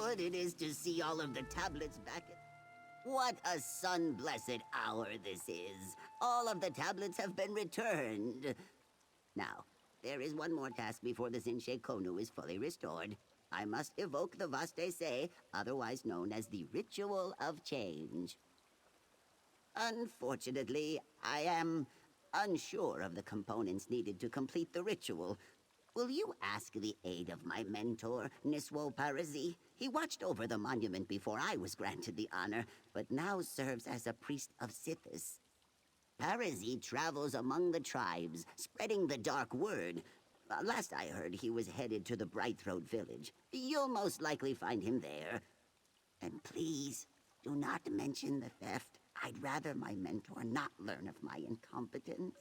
good it is to see all of the tablets back. What a sun-blessed hour this is. All of the tablets have been returned. Now, there is one more task before the Zinche Konu is fully restored. I must evoke the Vastese, otherwise known as the Ritual of Change. Unfortunately, I am unsure of the components needed to complete the ritual. Will you ask the aid of my mentor, Niswo Parisi? He watched over the monument before I was granted the honor, but now serves as a priest of Sithis. Parisi travels among the tribes, spreading the dark word. Last I heard, he was headed to the Brightthroat village. You'll most likely find him there. And please, do not mention the theft. I'd rather my mentor not learn of my incompetence.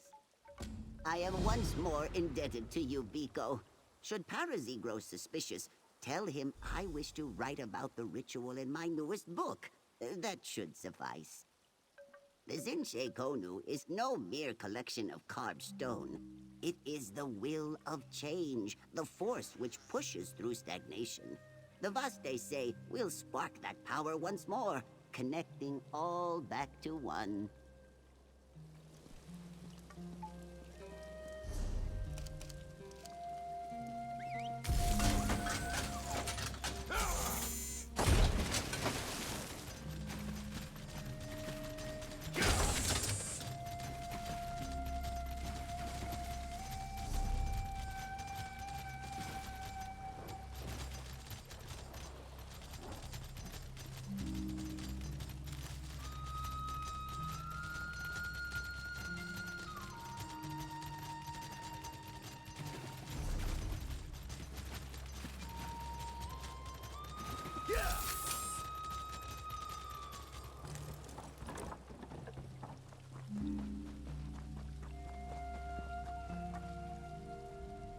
I am once more indebted to you, Biko. Should Parisi grow suspicious, tell him I wish to write about the ritual in my newest book. That should suffice. The Zinche Konu is no mere collection of carved stone. It is the will of change, the force which pushes through stagnation. The Vastese will spark that power once more, connecting all back to one.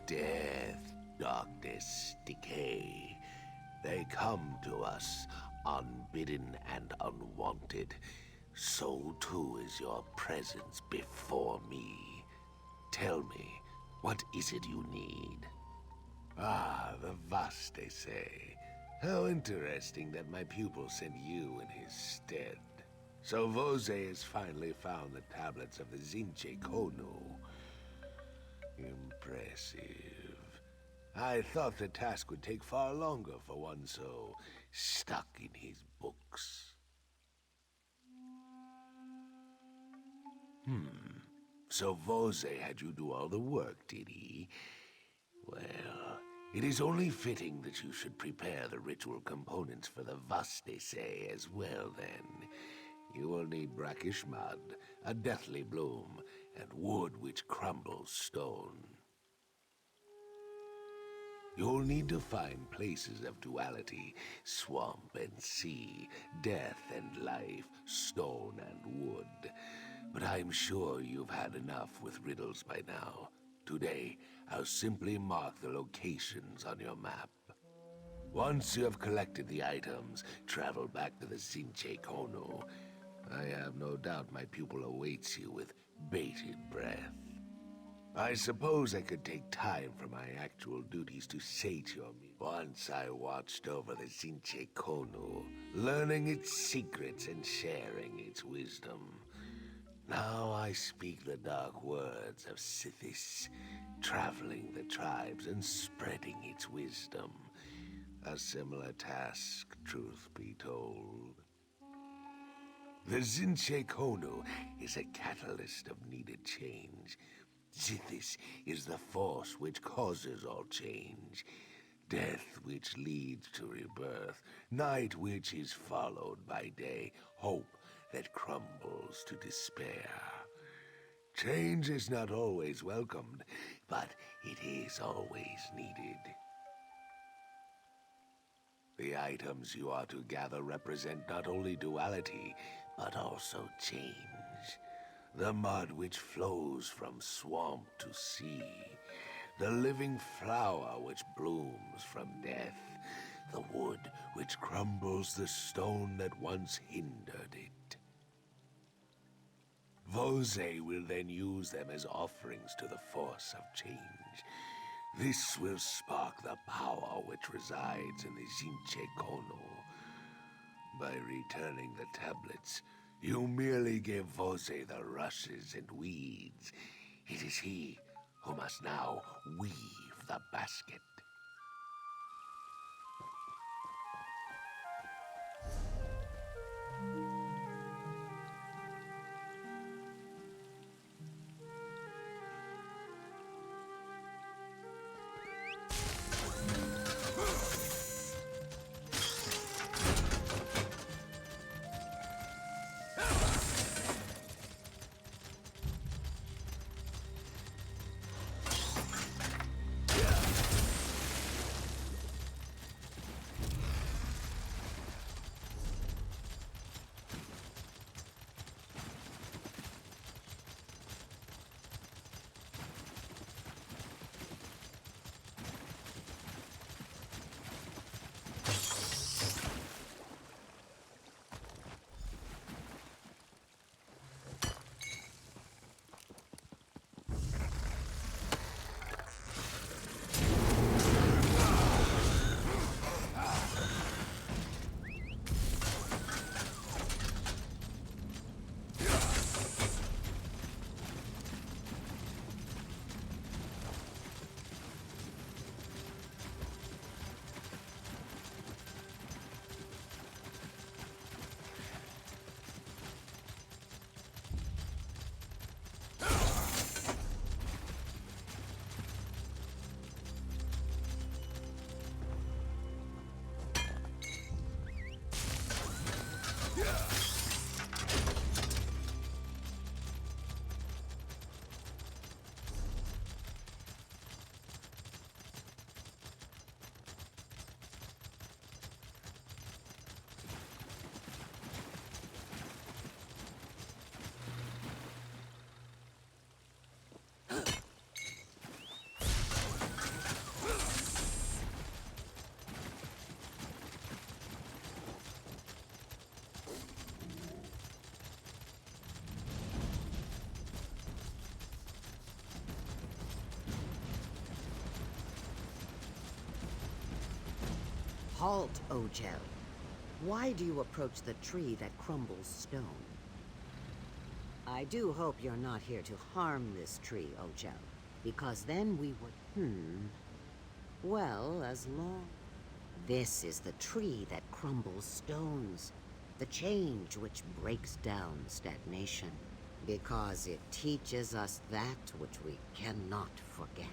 Death, darkness, decay. They come to us unbidden and unwanted. So too is your presence before me. Tell me, what is it you need? Ah, the Vastese. How interesting that my pupil sent you in his stead. So Vose has finally found the tablets of the Zinche Konu. Impressive. I thought the task would take far longer for one so stuck in his books. So Vose had you do all the work, did he? Well, it is only fitting that you should prepare the ritual components for the Vastese as well, then. You will need brackish mud, a deathly bloom, and wood which crumbles stone. You'll need to find places of duality, swamp and sea, death and life, stone and wood. But I'm sure you've had enough with riddles by now. Today, I'll simply mark the locations on your map. Once you have collected the items, travel back to the Zinche Konu. I have no doubt my pupil awaits you with bated breath. I suppose I could take time from my actual duties to sate your need. Once I watched over the Zinche Konu, learning its secrets and sharing its wisdom. Now I speak the dark words of Sithis, traveling the tribes and spreading its wisdom. A similar task, truth be told. The Zinche Konu is a catalyst of needed change. Sithis is the force which causes all change. Death which leads to rebirth. Night which is followed by day. Hope that crumbles to despair. Change is not always welcomed, but it is always needed. The items you are to gather represent not only duality, but also change. The mud which flows from swamp to sea. The living flower which blooms from death. The wood which crumbles the stone that once hindered it. Vose will then use them as offerings to the force of change. This will spark the power which resides in the Zinche Kono. By returning the tablets, you merely give Vose the rushes and weeds. It is he who must now weave the basket. Halt, Ojel. Why do you approach the tree that crumbles stone? I do hope you're not here to harm this tree, Ojel, because then we would... Well, as long... This is the tree that crumbles stones. The change which breaks down stagnation. Because it teaches us that which we cannot forget.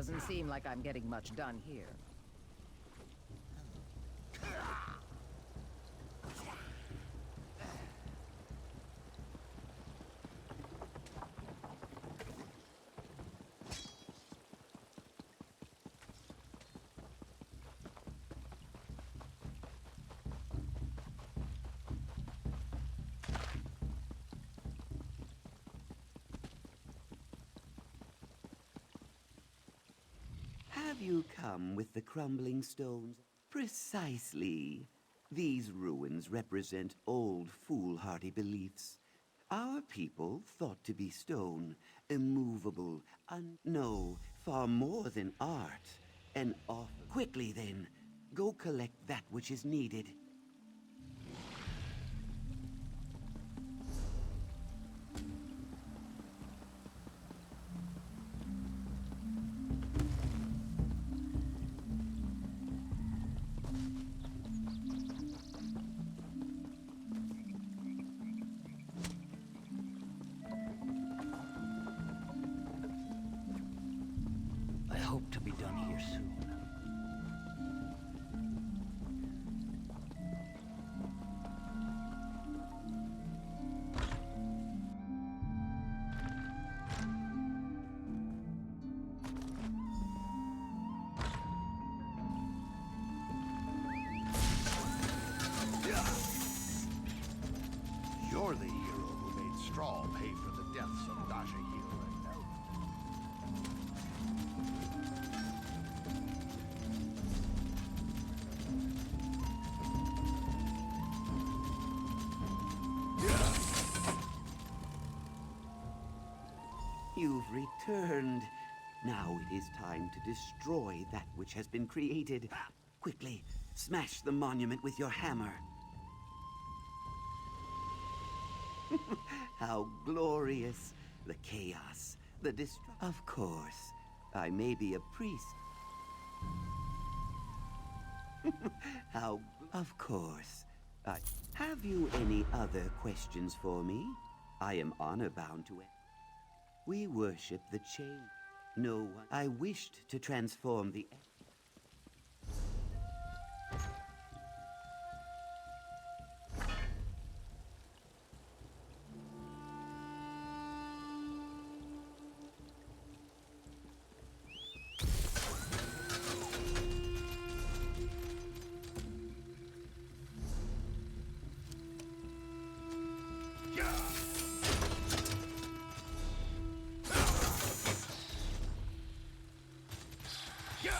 Doesn't seem like I'm getting much done here. Have you come with the crumbling stones? Precisely. These ruins represent old foolhardy beliefs. Our people thought to be stone, immovable, no, far more than art. An offer. Quickly then, go collect that which is needed. I hope to be done here soon. You're the hero who made Straw pay for the deaths of Dasha Hill and Elf. You've returned. Now it is time to destroy that which has been created. Quickly, smash the monument with your hammer. How glorious! The chaos, the Of course, I may be a priest. Of course. Have you any other questions for me? I am honor-bound to it. We worship the change. No one. I wished to transform the... Yeah!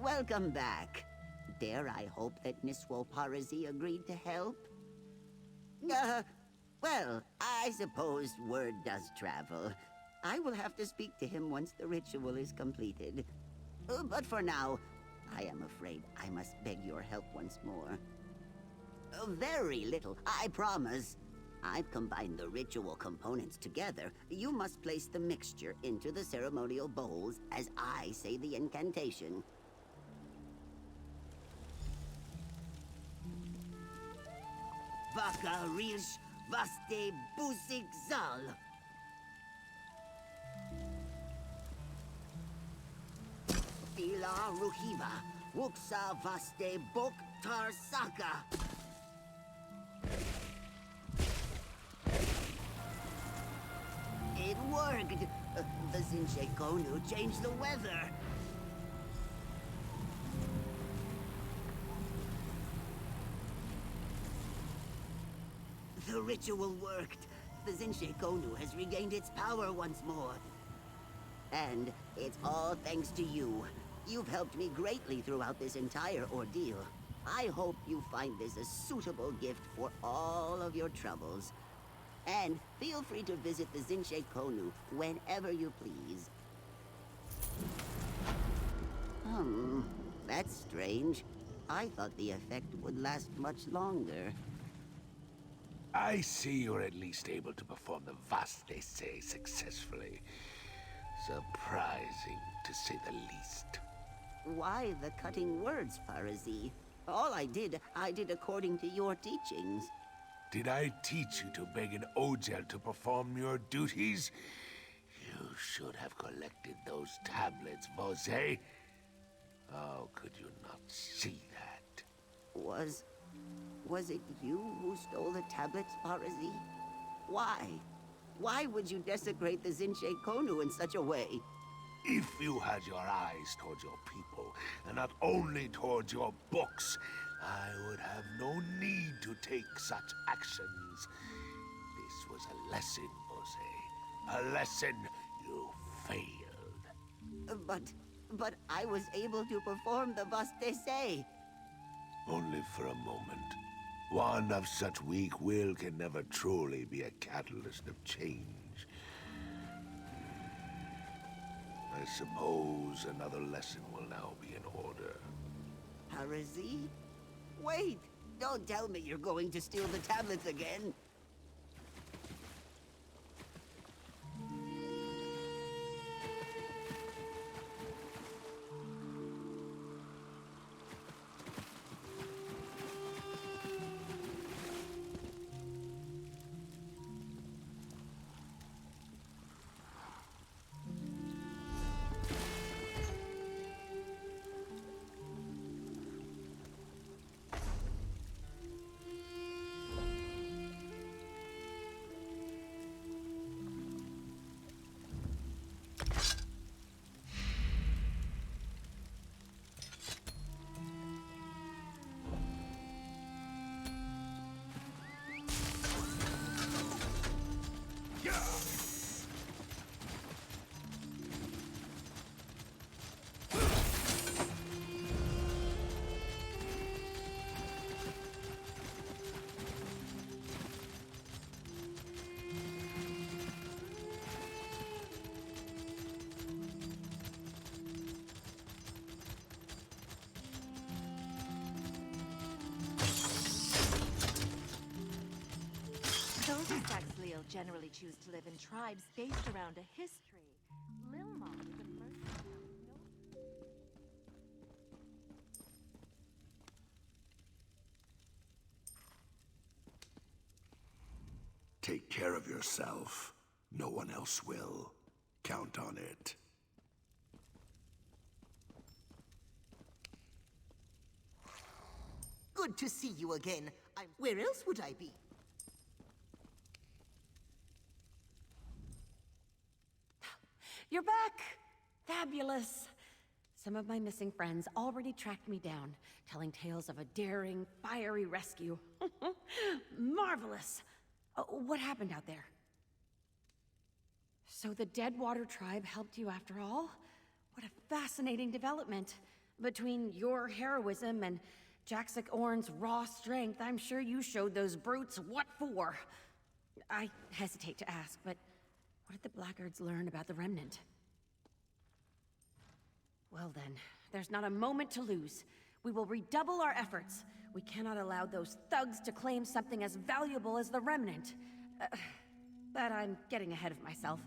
Welcome back. Dare I hope that Niswo Parazi agreed to help? Well, I suppose word does travel. I will have to speak to him once the ritual is completed. But for now, I am afraid I must beg your help once more. Very little, I promise. I've combined the ritual components together. You must place the mixture into the ceremonial bowls as I say the incantation. Baka Rish Vaste Busik Zal. Fila Ruhiva Wuksa Vaste Bok Tarsaka. It worked! The Zinche Gonu changed the weather! The ritual worked! The Zinche Gonu has regained its power once more. And it's all thanks to you. You've helped me greatly throughout this entire ordeal. I hope you find this a suitable gift for all of your troubles. And feel free to visit the Zinche Konu whenever you please. That's strange. I thought the effect would last much longer. I see you're at least able to perform the Vaste Se successfully. Surprising, to say the least. Why the cutting words, Parazi? All I did according to your teachings. Did I teach you to beg an Ogel to perform your duties? You should have collected those tablets, Vose. How could you not see that? Was it you who stole the tablets, Parazi? Why? Why would you desecrate the Zinche Konu in such a way? If you had your eyes towards your people, and not only towards your books, I would have no need to take such actions. This was a lesson, Bose. A lesson. You failed. But I was able to perform the Vastese. Only for a moment. One of such weak will can never truly be a catalyst of change. I suppose another lesson will now be in order. Parazi? Wait! Don't tell me you're going to steal the tablets again! Generally choose to live in tribes based around a history. Lilmon is a mercenary. Take care of yourself. No one else will. Count on it. Good to see you again. Where else would I be? You're back! Fabulous! Some of my missing friends already tracked me down, telling tales of a daring, fiery rescue. Marvelous! What happened out there? So the Deadwater tribe helped you after all? What a fascinating development. Between your heroism and Jaxic Orn's raw strength, I'm sure you showed those brutes what for. I hesitate to ask, but what did the blackguards learn about the Remnant? Well then, there's not a moment to lose. We will redouble our efforts. We cannot allow those thugs to claim something as valuable as the Remnant. But I'm getting ahead of myself.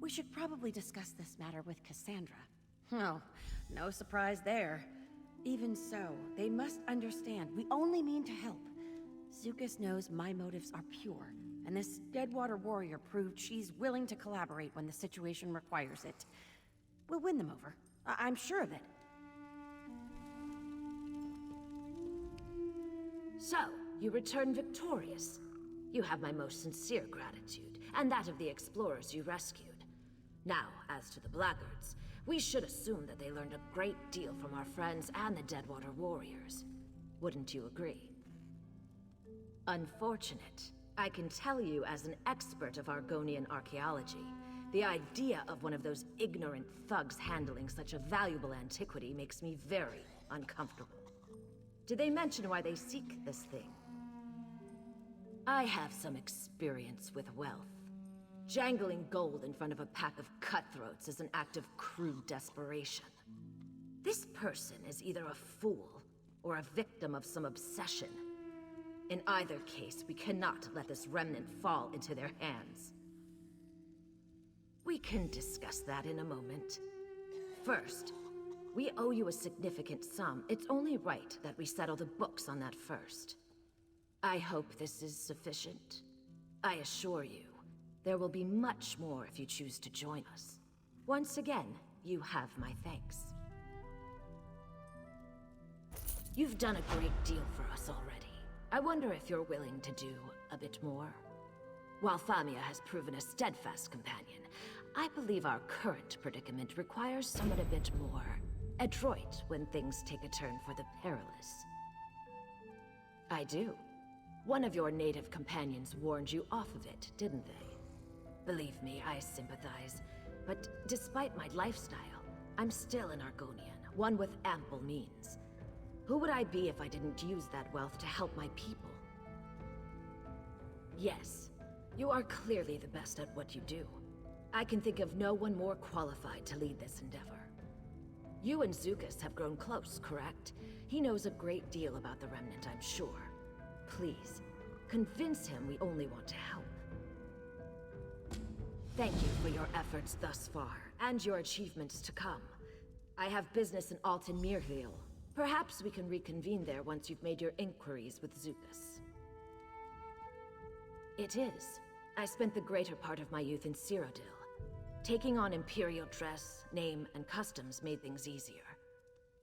We should probably discuss this matter with Cassandra. Oh, no surprise there. Even so, they must understand we only mean to help. Zukas knows my motives are pure, and this Deadwater warrior proved she's willing to collaborate when the situation requires it. We'll win them over. I'm sure of it. So, you return victorious. You have my most sincere gratitude, and that of the explorers you rescued. Now, as to the blackguards, we should assume that they learned a great deal from our friends and the Deadwater warriors. Wouldn't you agree? Unfortunate. I can tell you as an expert of Argonian archaeology, the idea of one of those ignorant thugs handling such a valuable antiquity makes me very uncomfortable. Did they mention why they seek this thing? I have some experience with wealth. Jangling gold in front of a pack of cutthroats is an act of crude desperation. This person is either a fool or a victim of some obsession. In either case, we cannot let this remnant fall into their hands. We can discuss that in a moment. First, we owe you a significant sum. It's only right that we settle the books on that first. I hope this is sufficient. I assure you, there will be much more if you choose to join us. Once again, you have my thanks. You've done a great deal for us already. I wonder if you're willing to do a bit more. While Famia has proven a steadfast companion, I believe our current predicament requires someone a bit more adroit when things take a turn for the perilous. I do. One of your native companions warned you off of it, didn't they? Believe me, I sympathize. But despite my lifestyle, I'm still an Argonian, one with ample means. Who would I be if I didn't use that wealth to help my people? Yes, you are clearly the best at what you do. I can think of no one more qualified to lead this endeavor. You and Zukas have grown close, correct? He knows a great deal about the Remnant, I'm sure. Please, convince him we only want to help. Thank you for your efforts thus far, and your achievements to come. I have business in Alton Mirville. Perhaps we can reconvene there once you've made your inquiries with Zukas. It is. I spent the greater part of my youth in Cyrodiil. Taking on Imperial dress, name, and customs made things easier.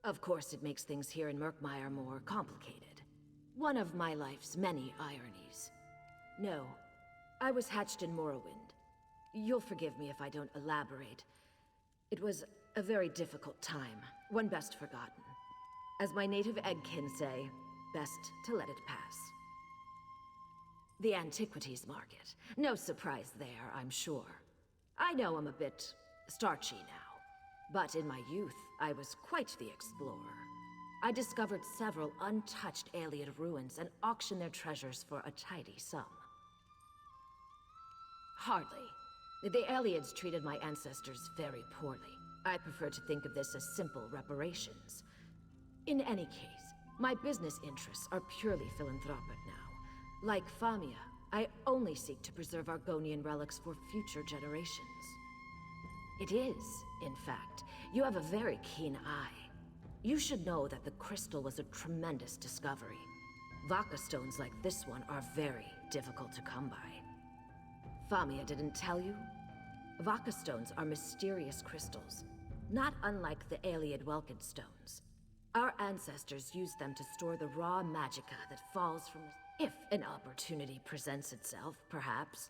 Of course, it makes things here in Murkmire more complicated. One of my life's many ironies. No, I was hatched in Morrowind. You'll forgive me if I don't elaborate. It was a very difficult time, one best forgotten. As my native eggkin say, best to let it pass. The antiquities market. No surprise there, I'm sure. I know I'm a bit starchy now, but in my youth, I was quite the explorer. I discovered several untouched Ayleid ruins and auctioned their treasures for a tidy sum. Hardly. The Ayleids treated my ancestors very poorly. I prefer to think of this as simple reparations. In any case, my business interests are purely philanthropic now. Like Famia, I only seek to preserve Argonian relics for future generations. It is, in fact. You have a very keen eye. You should know that the crystal was a tremendous discovery. Vaka stones like this one are very difficult to come by. Famia didn't tell you? Vaka stones are mysterious crystals, not unlike the Ayleid Welkin stones. Our ancestors used them to store the raw magicka that falls from... If an opportunity presents itself, perhaps.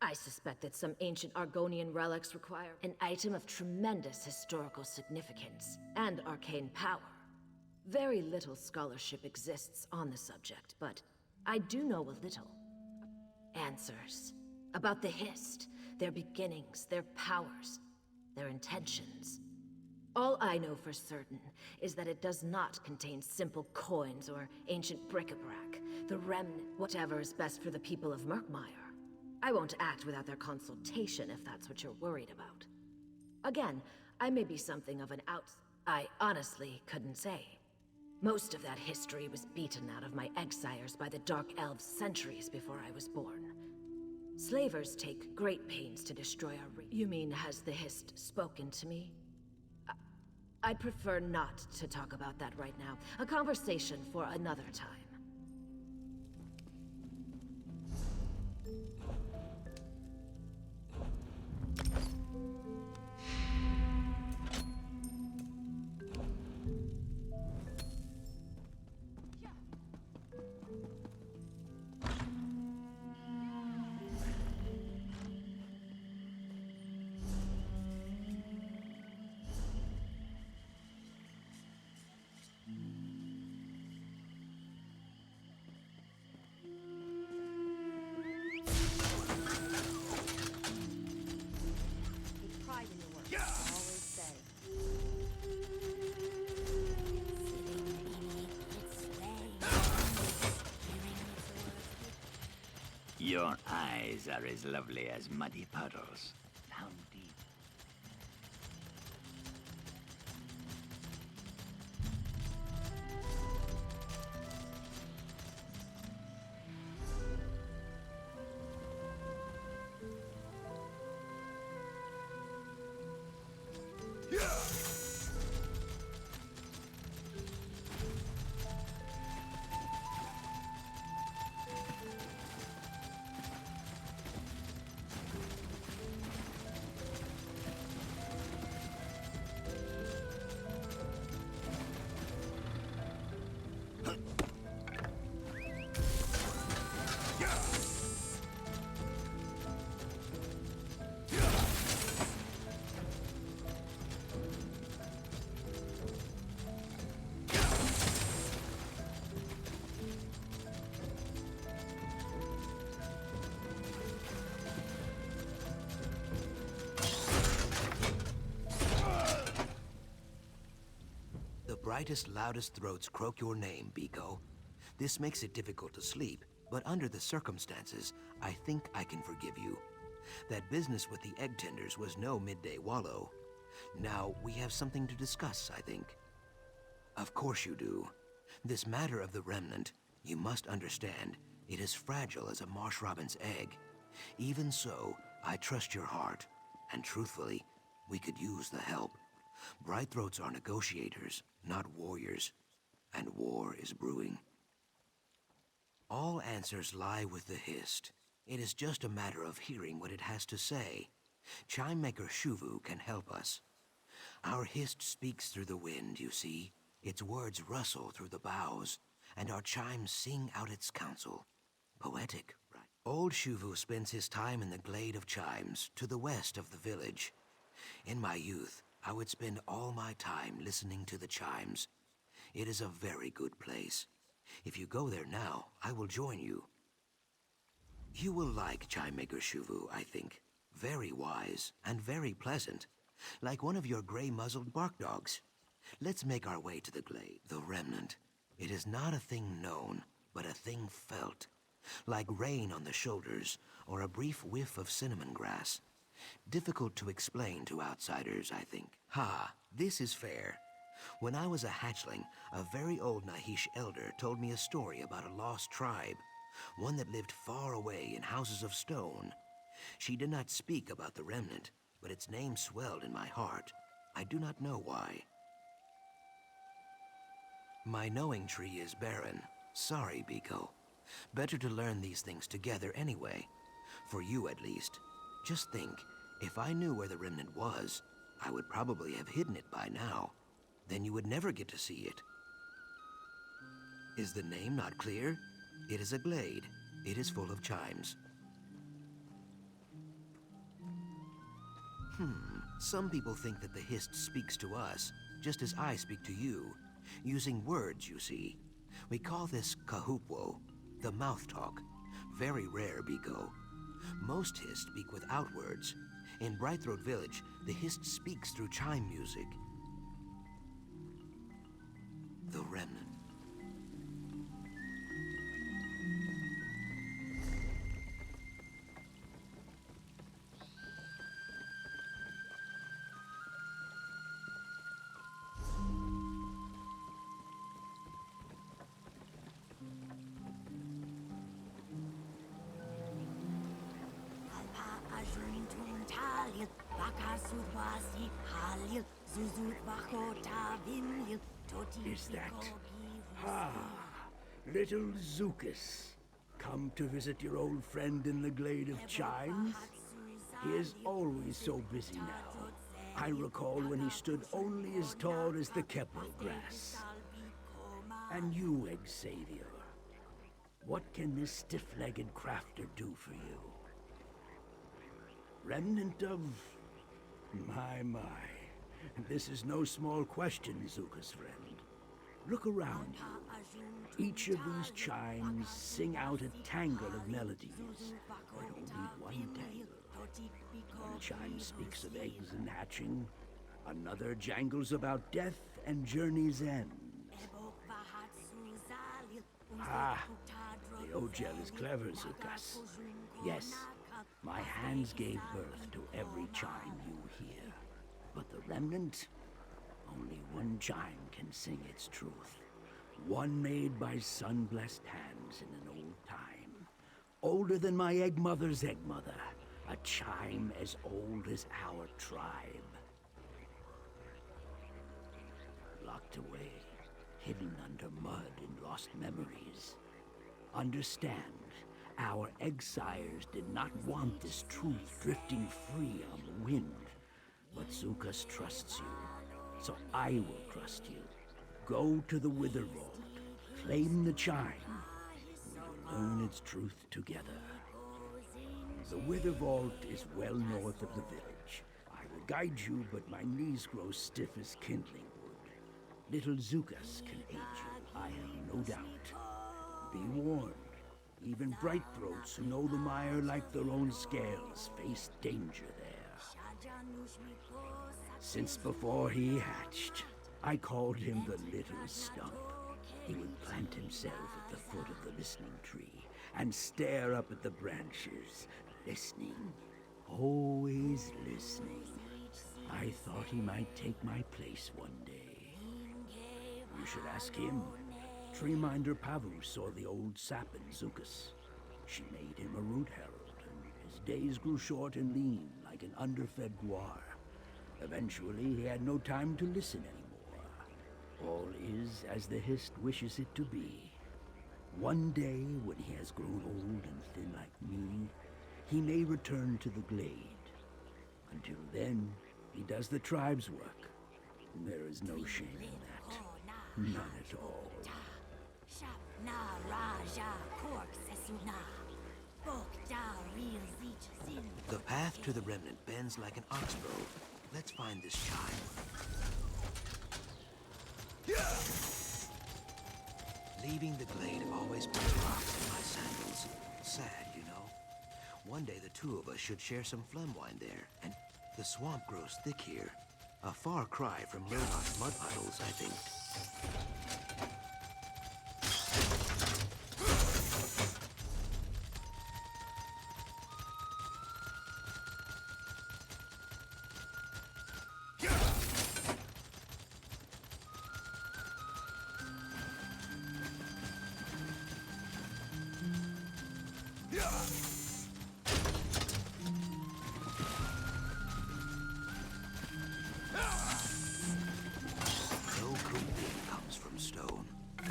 I suspect that some ancient Argonian relics require an item of tremendous historical significance and arcane power. Very little scholarship exists on the subject, but I do know a little. Answers. About the Hist, their beginnings, their powers, their intentions. All I know for certain is that it does not contain simple coins or ancient bric-a-brac. The remnant, whatever is best for the people of Murkmire. I won't act without their consultation if that's what you're worried about. Again, I may be something of an I honestly couldn't say. Most of that history was beaten out of my exiles by the Dark Elves centuries before I was born. Slavers take great pains to destroy our You mean, has the Hist spoken to me? I'd prefer not to talk about that right now. A conversation for another time. Your eyes are as lovely as muddy puddles. How deep? Brightest, loudest throats croak your name, Biko. This makes it difficult to sleep, but under the circumstances, I think I can forgive you. That business with the egg tenders was no midday wallow. Now, we have something to discuss, I think. Of course you do. This matter of the remnant, you must understand, it is fragile as a marsh robin's egg. Even so, I trust your heart, and truthfully, we could use the help. Brightthroats are negotiators, not warriors, and war is brewing. All answers lie with the Hist. It is just a matter of hearing what it has to say. Chime Maker Shuvu can help us. Our Hist speaks through the wind, you see. Its words rustle through the boughs, and our chimes sing out its counsel. Poetic, right? Old Shuvu spends his time in the glade of chimes, to the west of the village. In my youth, I would spend all my time listening to the chimes. It is a very good place. If you go there now, I will join you. You will like Chime Maker Shuvu, I think. Very wise and very pleasant. Like one of your gray-muzzled bark dogs. Let's make our way to the glade. The remnant. It is not a thing known, but a thing felt. Like rain on the shoulders, or a brief whiff of cinnamon grass. Difficult to explain to outsiders, I think. Ha, this is fair. When I was a hatchling, a very old Nahish elder told me a story about a lost tribe. One that lived far away in houses of stone. She did not speak about the remnant, but its name swelled in my heart. I do not know why. My knowing tree is barren. Sorry, Biko. Better to learn these things together anyway. For you, at least. Just think, if I knew where the remnant was, I would probably have hidden it by now. Then you would never get to see it. Is the name not clear? It is a glade. It is full of chimes. Some people think that the Hist speaks to us, just as I speak to you, using words, you see. We call this kahupwo, the mouth talk. Very rare, Biko. Most Hist speak without words. In Brightthroat Village, the Hist speaks through chime music. The remnant. Is that... little Zukas, come to visit your old friend in the glade of chimes? He is always so busy now. I recall when he stood only as tall as the Keppel grass. And you, Xavier, what can this stiff-legged crafter do for you? Remnant of... My. This is no small question, Zuka's friend. Look around you. Each of these chimes sing out a tangle of melodies, but only one tangle. One chime speaks of eggs and hatching, another jangles about death and journey's end. The Ogel is clever, Zukas. Yes, my hands gave birth to every chime you hear. But the remnant, only one chime can sing its truth. One made by sun-blessed hands in an old time. Older than my egg mother's egg mother. A chime as old as our tribe. Locked away, hidden under mud and lost memories. Understand, our exiles did not want this truth drifting free on the wind. But Zukas trusts you, so I will trust you. Go to the Wither Vault, claim the chime. We will learn its truth together. The Wither Vault is well north of the village. I will guide you, but my knees grow stiff as kindling wood. Little Zukas can aid you, I have no doubt. Be warned, even bright throats who know the mire like their own scales face danger there. Since before he hatched, I called him the Little Stump. He would plant himself at the foot of the listening tree and stare up at the branches, listening, always listening. I thought he might take my place one day. You should ask him. Treeminder Pavu saw the old sap in Zukas. She made him a root herald, and his days grew short and lean like an underfed guar. Eventually, he had no time to listen anymore. All is as the Hist wishes it to be. One day, when he has grown old and thin like me, he may return to the glade. Until then, he does the tribe's work. There is no shame in that. None at all. The path to the remnant bends like an oxbow. Let's find this chime. Leaving the glade always puts rocks in my sandals. Sad, you know. One day the two of us should share some phlegm wine there, and the swamp grows thick here. A far cry from Lilhot's mud puddles, I think.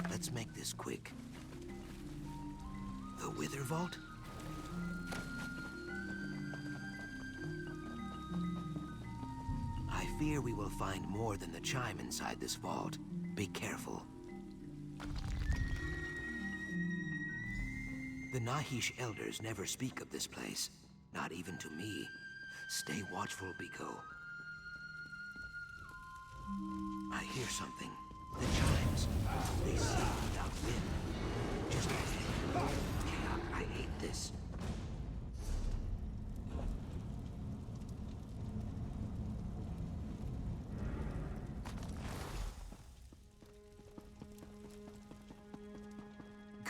Let's make this quick. The Wither Vault? I fear we will find more than the chime inside this vault. Be careful. The Nahish elders never speak of this place. Not even to me. Stay watchful, Biko. I hear something. The chimes. They sing without wind. Just like it. Keok, I hate this.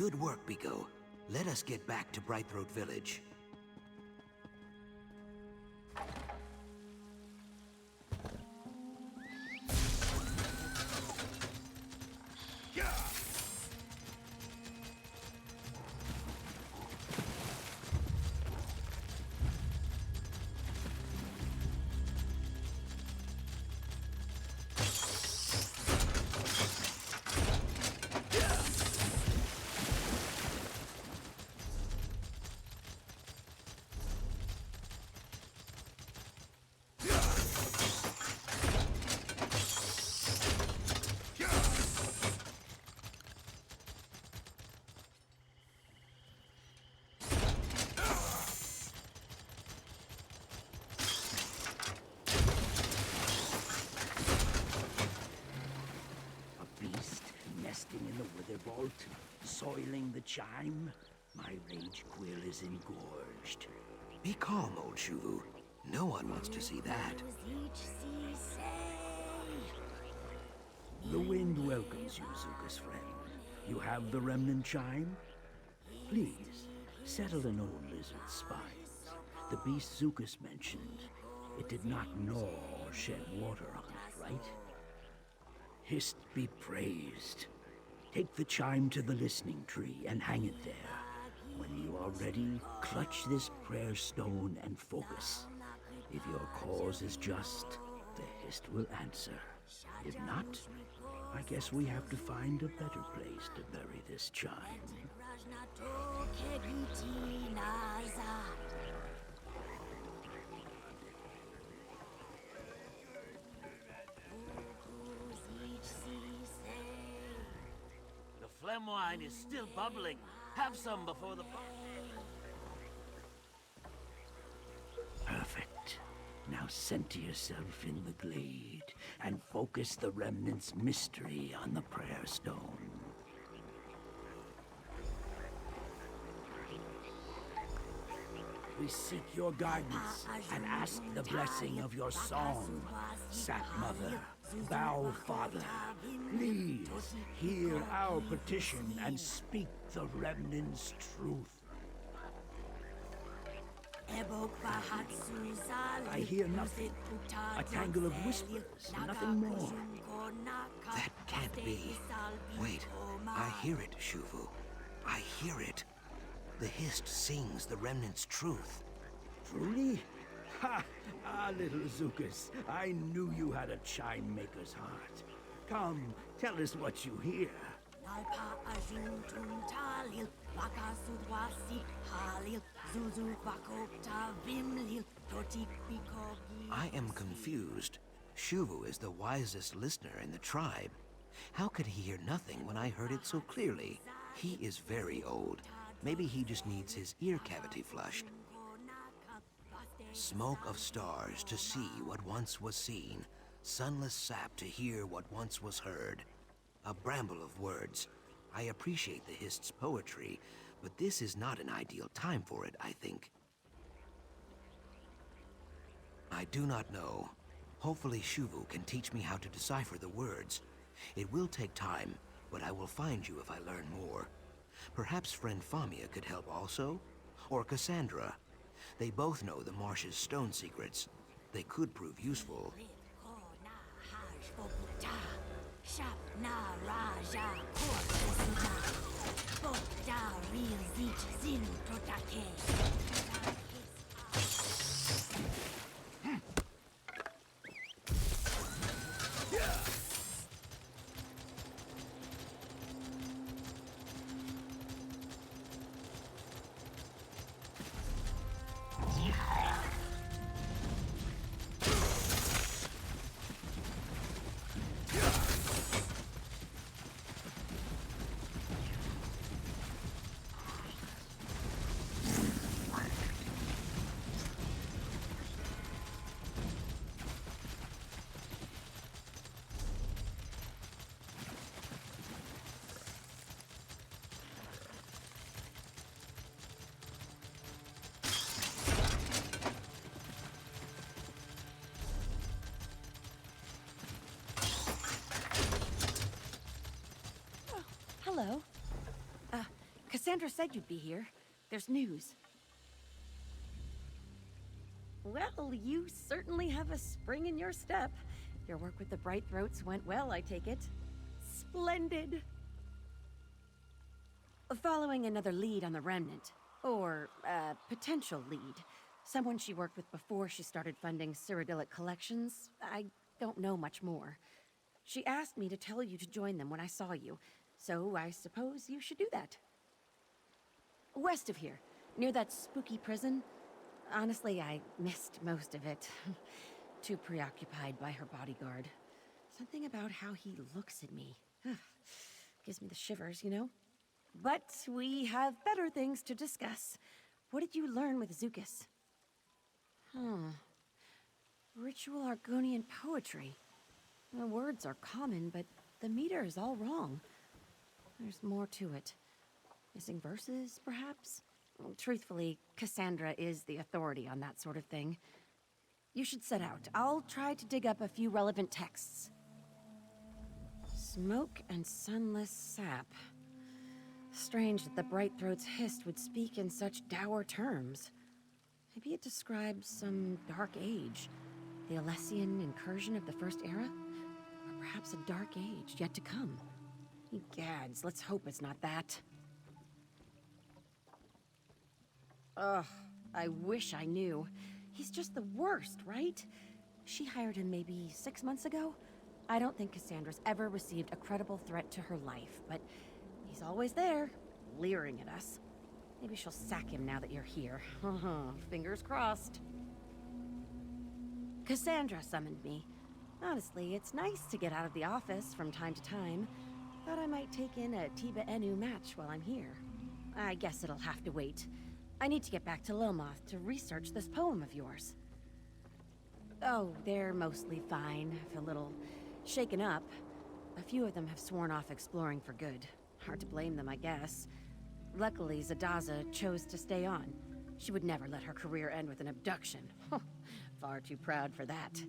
Good work, Biko. Let us get back to Brightthroat Village. In the wither vault, soiling the chime, my rage quill is engorged. Be calm, old Shuvu. No one wants to see that. The wind welcomes you, Zuka's friend. You have the remnant chime? Please, settle an old lizard's spines. The beast Zukas mentioned, it did not gnaw or shed water on it, right? Hist be praised. Take the chime to the listening tree and hang it there. When you are ready, clutch this prayer stone and focus. If your cause is just, the Hist will answer. If not, I guess we have to find a better place to bury this chime. Phlegm wine is still bubbling. Have some before the... Perfect. Now center yourself in the glade and focus the remnant's mystery on the prayer stone. We seek your guidance and ask the blessing of your song, Sat Mother, Bow Father. Please hear our petition and speak the remnant's truth. I hear nothing. A tangle of whispers, nothing more. That can't be. Wait, I hear it, Shuvu. I hear it. The Hist sings the remnant's truth. Truly? Ha! Ah, little Zukas, I knew you had a chime maker's heart. Come, tell us what you hear. I am confused. Shuvu is the wisest listener in the tribe. How could he hear nothing when I heard it so clearly? He is very old. Maybe he just needs his ear cavity flushed. Smoke of stars to see what once was seen. Sunless sap to hear what once was heard. A bramble of words. I appreciate the Hist's poetry, but this is not an ideal time for it, I think. I do not know. Hopefully Shuvu can teach me how to decipher the words. It will take time, but I will find you if I learn more. Perhaps friend Famia could help also? Or Cassandra. They both know the marsh's stone secrets. They could prove useful. Cassandra said you'd be here. There's news. Well, you certainly have a spring in your step. Your work with the Bright Throats went well, I take it. Splendid! Following another lead on the Remnant. Or, potential lead. Someone she worked with before she started funding Cyrodiilic collections. I don't know much more. She asked me to tell you to join them when I saw you, so I suppose you should do that. West of here, near that spooky prison. Honestly, I missed most of it. Too preoccupied by her bodyguard. Something about how he looks at me. Gives me the shivers, you know? But we have better things to discuss. What did you learn with Zukas? Ritual Argonian poetry. The words are common, but the meter is all wrong. There's more to it. Missing verses, perhaps? Truthfully, Cassandra is the authority on that sort of thing. You should set out. I'll try to dig up a few relevant texts. Smoke and sunless sap. Strange that the Bright Throats hissed would speak in such dour terms. Maybe it describes some dark age. The Alessian incursion of the First Era? Or perhaps a dark age yet to come. Gads, let's hope it's not that. Ugh, I wish I knew. He's just the worst, right? She hired him maybe 6 months ago? I don't think Cassandra's ever received a credible threat to her life, but he's always there, leering at us. Maybe she'll sack him now that you're here. Fingers crossed. Cassandra summoned me. Honestly, it's nice to get out of the office from time to time. Thought I might take in a Tiba Inu match while I'm here. I guess it'll have to wait. I need to get back to Lilmoth to research this poem of yours. Oh, they're mostly fine, if a little shaken up. A few of them have sworn off exploring for good. Hard to blame them, I guess. Luckily, Zadaza chose to stay on. She would never let her career end with an abduction. Far too proud for that.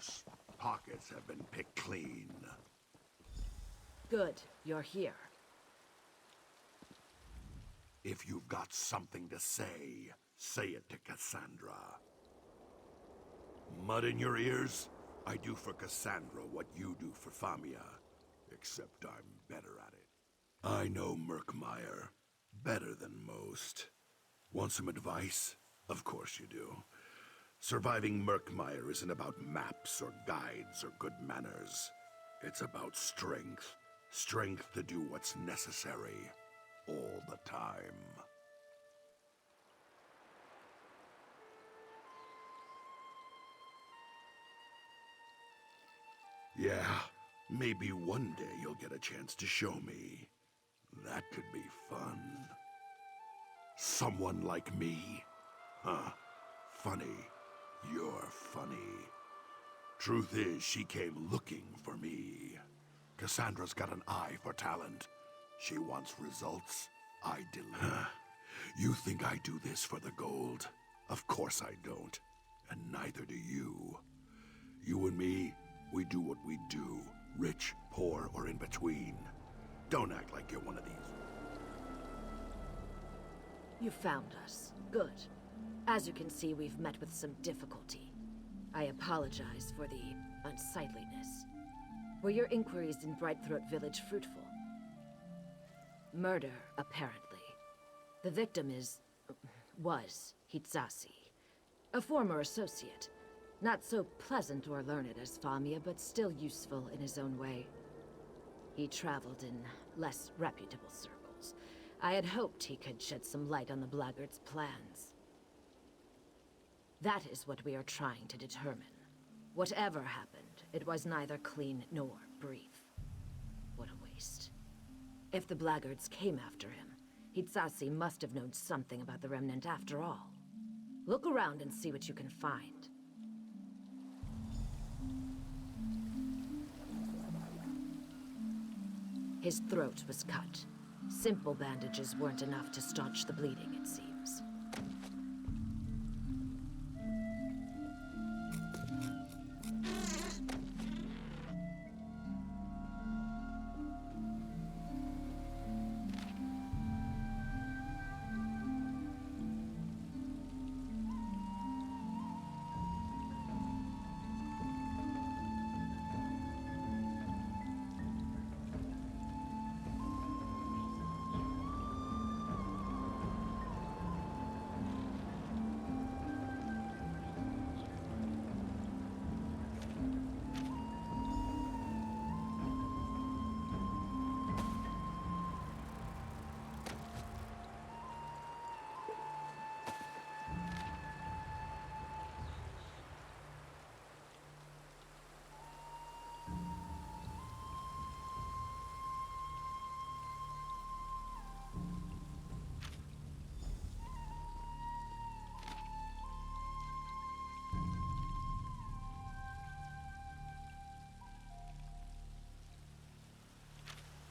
use. Pockets have been picked clean. Good, you're here. If you've got something to say it to Cassandra. Mud in your ears? I do for Cassandra what you do for Famia. Except I'm better at it. I know Murkmire better than most. Want some advice? Of course you do. Surviving Murkmire isn't about maps or guides or good manners. It's about strength. Strength to do what's necessary. All the time. Yeah, maybe one day you'll get a chance to show me. That could be fun. Someone like me? Huh. Funny. You're funny. Truth is, she came looking for me. Cassandra's got an eye for talent. She wants results. I deliver. You think I do this for the gold? Of course I don't. And neither do you. You and me, we do what we do. Rich, poor, or in between. Don't act like you're one of these. You found us. Good. As you can see, we've met with some difficulty. I apologize for the unsightliness. Were your inquiries in Brightthroat Village fruitful? Murder, apparently. The victim was Hitsasi, a former associate. Not so pleasant or learned as Famia, but still useful in his own way. He traveled in less reputable circles. I had hoped he could shed some light on the blackguard's plans. That is what we are trying to determine. Whatever happened, it was neither clean nor brief. What a waste. If the blackguards came after him, Hitsasi must have known something about the Remnant after all. Look around and see what you can find. His throat was cut. Simple bandages weren't enough to staunch the bleeding, it seems.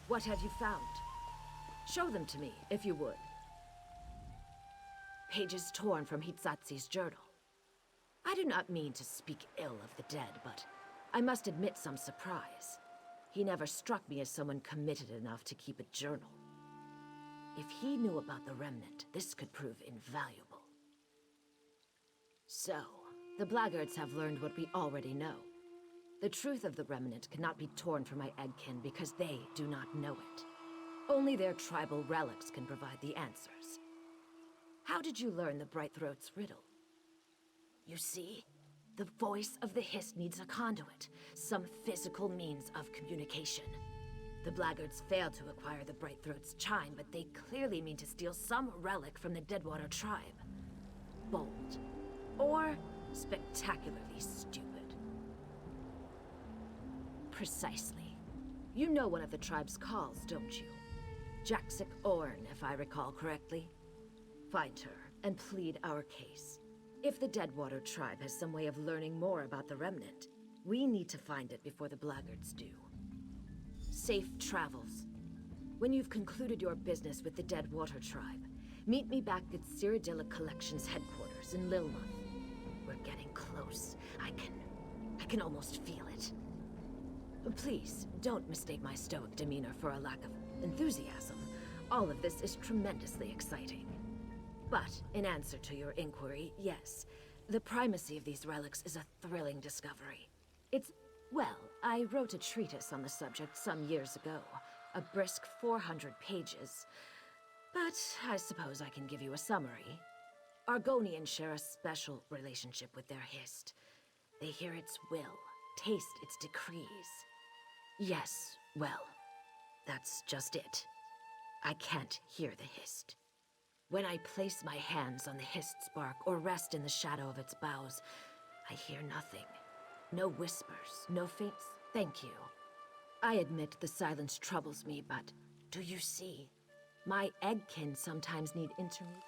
What have you found? Show them to me, if you would. Pages torn from Hitsatsi's journal. I do not mean to speak ill of the dead, but I must admit some surprise. He never struck me as someone committed enough to keep a journal. If he knew about the Remnant, this could prove invaluable. So, the blackguards have learned what we already know. The truth of the Remnant cannot be torn from my eggkin because they do not know it. Only their tribal relics can provide the answers. How did you learn the Brightthroat's riddle? You see, the voice of the Hiss needs a conduit, some physical means of communication. The blackguards failed to acquire the Brightthroat's chime, but they clearly mean to steal some relic from the Deadwater tribe. Bold. Or spectacularly stupid. Precisely. You know one of the tribe's calls, don't you? Jaxic Orn, if I recall correctly. Find her and plead our case. If the Deadwater tribe has some way of learning more about the Remnant, we need to find it before the blackguards do. Safe travels. When you've concluded your business with the Deadwater tribe, meet me back at Cyrodiilic Collection's headquarters in Lilmuth. We're getting close. I can can almost feel it. Please, don't mistake my stoic demeanor for a lack of enthusiasm. All of this is tremendously exciting. But, in answer to your inquiry, yes, the primacy of these relics is a thrilling discovery. Well, I wrote a treatise on the subject some years ago, a brisk 400 pages. But I suppose I can give you a summary. Argonians share a special relationship with their hist. They hear its will, taste its decrees. Yes, well, that's just it. I can't hear the hist. When I place my hands on the hist's bark or rest in the shadow of its boughs, I hear nothing. No whispers, no faint thank you. I admit the silence troubles me, but do you see? My eggkin sometimes need intermediate.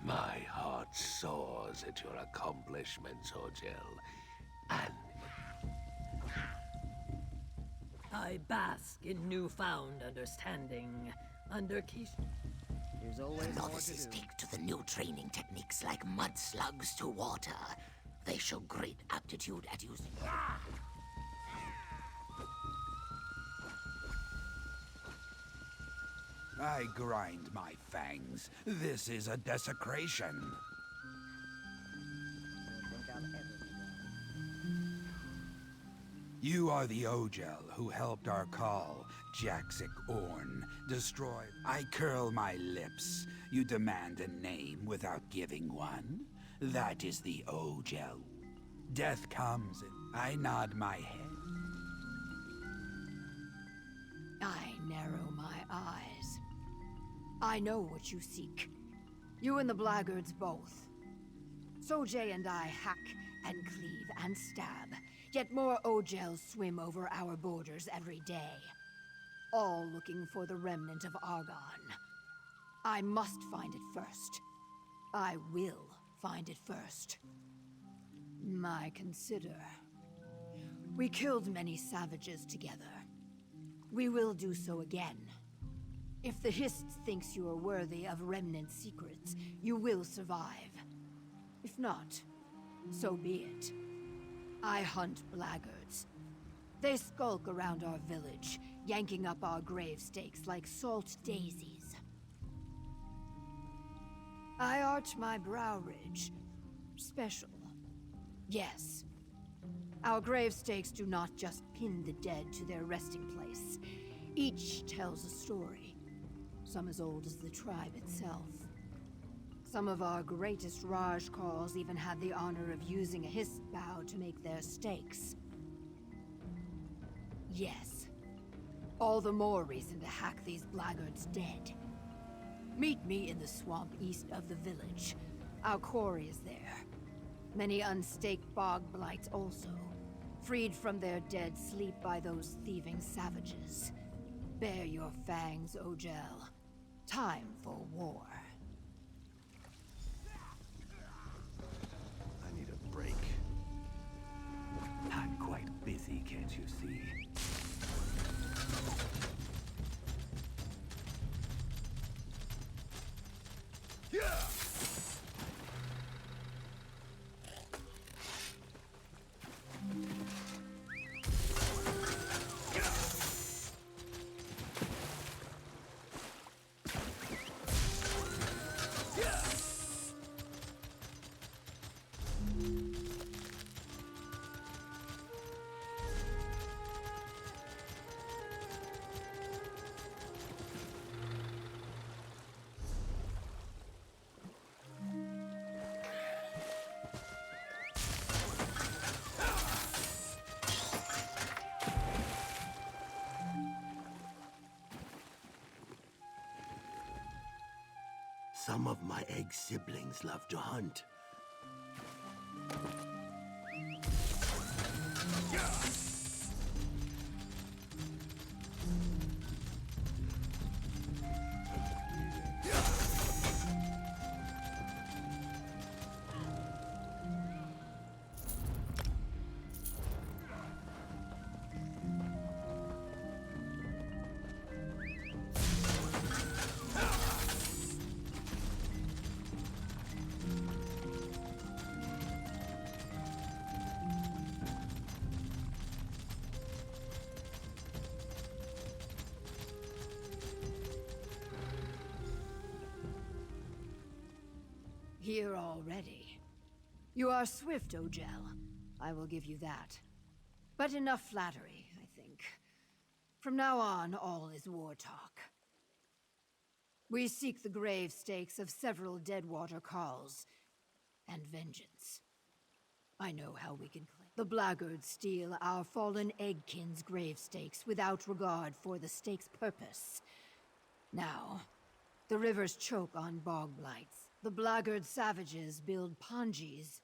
My heart soars at your accomplishments, Orgel. And I bask in newfound understanding under Kish. There's always more to Novices do. take to the new training techniques like mud slugs to water. They show great aptitude at using. I grind my fangs. This is a desecration. I think I'll ever be You are the Ogel who helped our call, Jaxic Orn, destroy... I curl my lips. You demand a name without giving one? That is the Ogel. Death comes and I nod my head. I narrow my eyes. I know what you seek. You and the blackguards both. Sojay and I hack and cleave and stab, yet more Ogels swim over our borders every day. All looking for the remnant of Argon. I must find it first. I will find it first. My consider. We killed many savages together. We will do so again. If the Hist thinks you are worthy of remnant secrets, you will survive. If not, so be it. I hunt blackguards. They skulk around our village, yanking up our grave stakes like salt daisies. I arch my brow ridge. Special. Yes. Our grave stakes do not just pin the dead to their resting place. Each tells a story, some as old as the tribe itself. Some of our greatest Raj calls even had the honor of using a Hist bow to make their stakes. Yes. All the more reason to hack these blackguards dead. Meet me in the swamp east of the village. Our quarry is there. Many unstaked bog blights also. Freed from their dead sleep by those thieving savages. Bare your fangs, Ogel. Time for war. I need a break. I'm quite busy, can't you see? Some of my egg siblings love to hunt. Here already. You are swift, Ogel. I will give you that. But enough flattery, I think. From now on, all is war talk. We seek the grave stakes of several Deadwater calls, and vengeance. I know how we can claim. The blackguards steal our fallen eggkin's grave stakes without regard for the stake's purpose. Now, the rivers choke on bog blights. The blackguard savages build ponjis.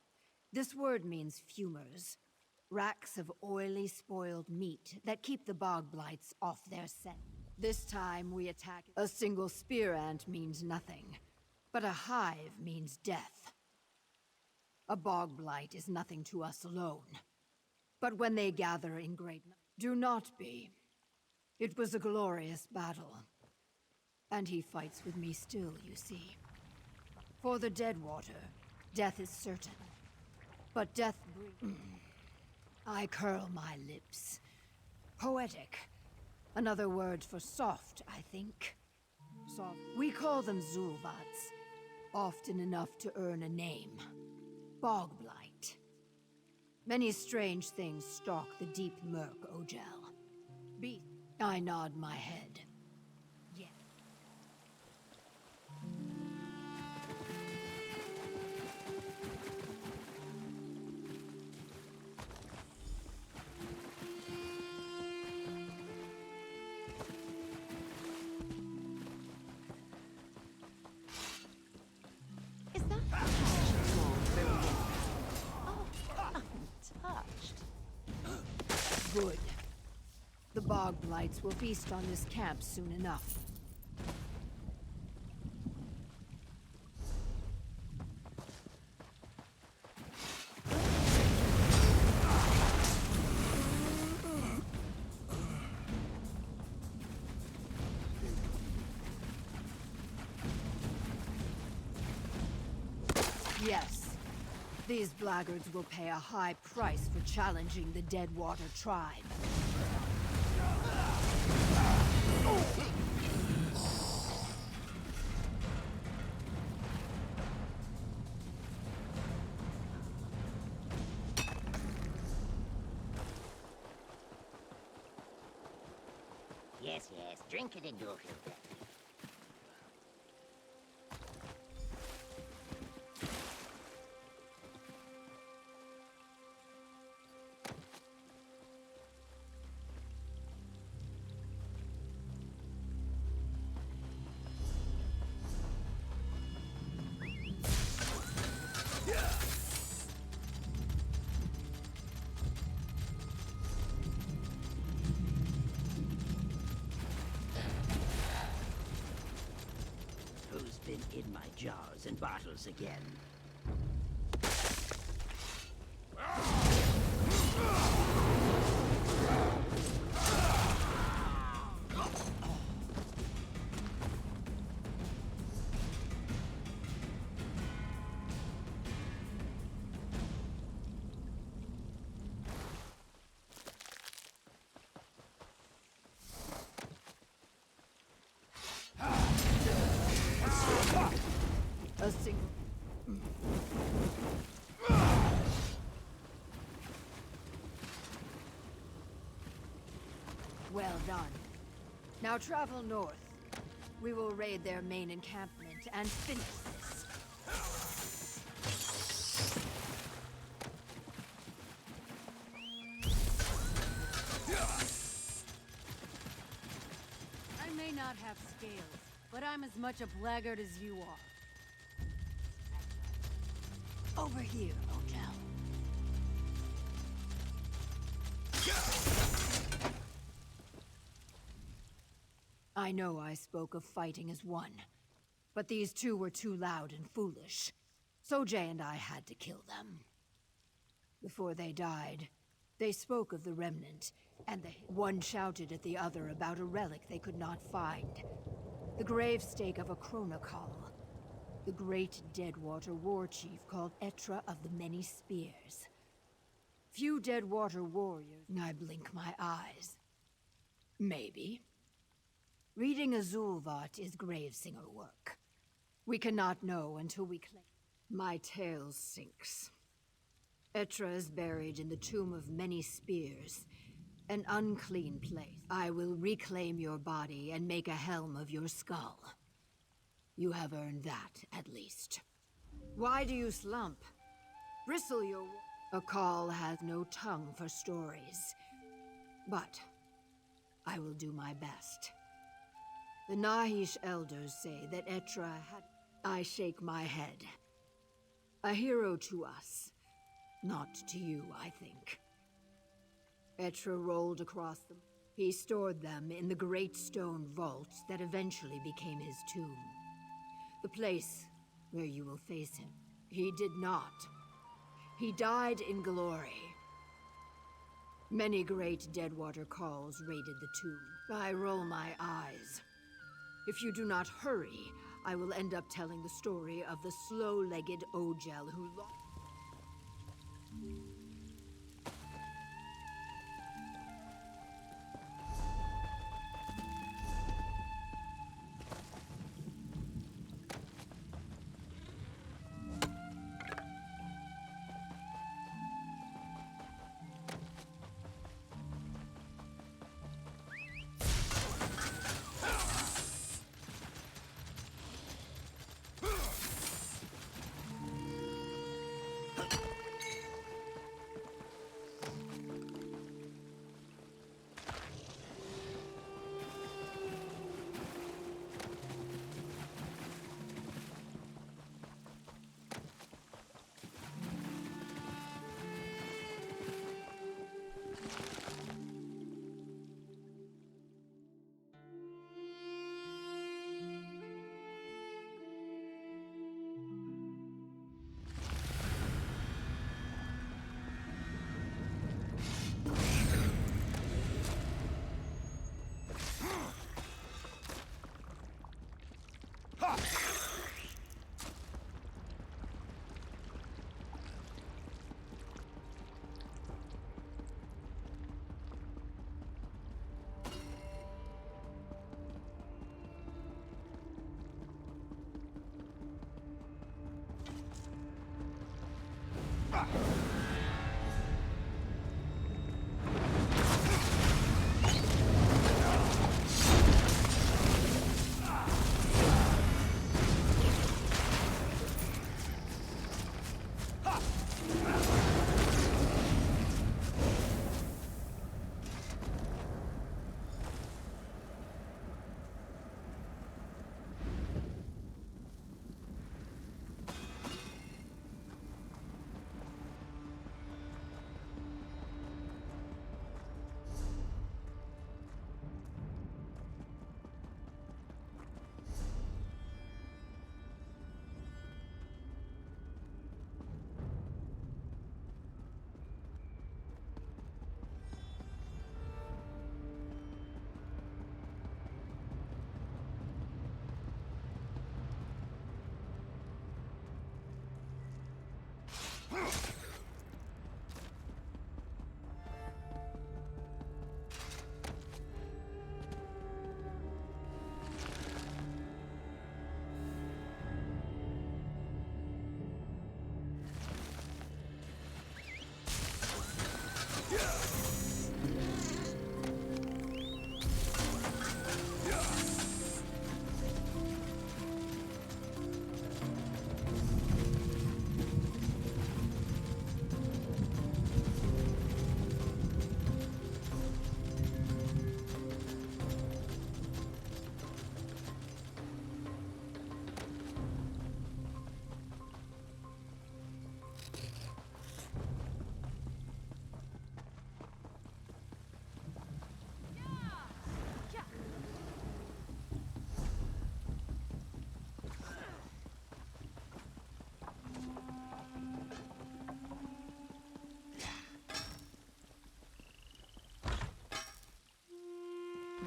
This word means fumers. Racks of oily, spoiled meat that keep the bog blights off their scent. This time we attack. A single spear ant means nothing, but a hive means death. A bog blight is nothing to us alone. But when they gather in great numbers, do not be. It was a glorious battle. And he fights with me still, you see. For the Deadwater, death is certain. But death I curl my lips. Poetic. Another word for soft, I think. Soft. We call them Zulvats. Often enough to earn a name. Bogblight. Many strange things stalk the deep murk, Ojel. I nod my head. Yeah. Is that untouched? Good. The bog blights will feast on this camp soon enough. Yes. These blackguards will pay a high price for challenging the Deadwater tribe. Yes, yes, drink it and you'll feel better. Who's been in my jars and bottles again? A single... Well done. Now travel north. We will raid their main encampment and finish this. I may not have scales, but I'm as much a blackguard as you are. Over here, Ojel. I know I spoke of fighting as one, but these two were too loud and foolish. Sojay and I had to kill them. Before they died, they spoke of the remnant, and one shouted at the other about a relic they could not find. The gravestake of a Chronicol. The great Deadwater war chief called Etra of the Many Spears. Few Deadwater warriors. I blink my eyes. Maybe. Reading Azulvat is Gravesinger work. We cannot know until we claim. My tale sinks. Etra is buried in the Tomb of Many Spears, an unclean place. I will reclaim your body and make a helm of your skull. You have earned that, at least. Why do you slump? Bristle your... A call has no tongue for stories. But I will do my best. The Nahish elders say that Etra had... I shake my head. A hero to us. Not to you, I think. Etra rolled across them. He stored them in the great stone vault that eventually became his tomb. The place where you will face him. He did not. He died in glory. Many great Deadwater calls raided the tomb. I roll my eyes. If you do not hurry, I will end up telling the story of the slow-legged Ojel who lost...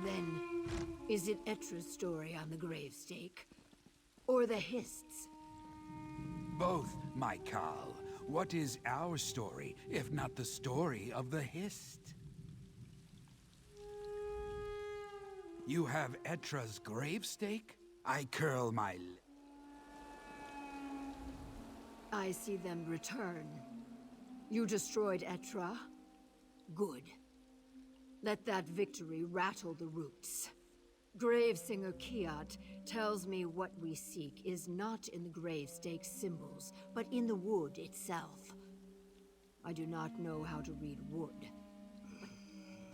Then, is it Etra's story on the gravestake? Or the Hist's? Both, my Carl. What is our story, if not the story of the Hist? You have Etra's gravestake? I curl my lip. I see them return. You destroyed Etra? Good. Let that victory rattle the roots. Gravesinger Kiat tells me what we seek is not in the gravestake symbols, but in the wood itself. I do not know how to read wood.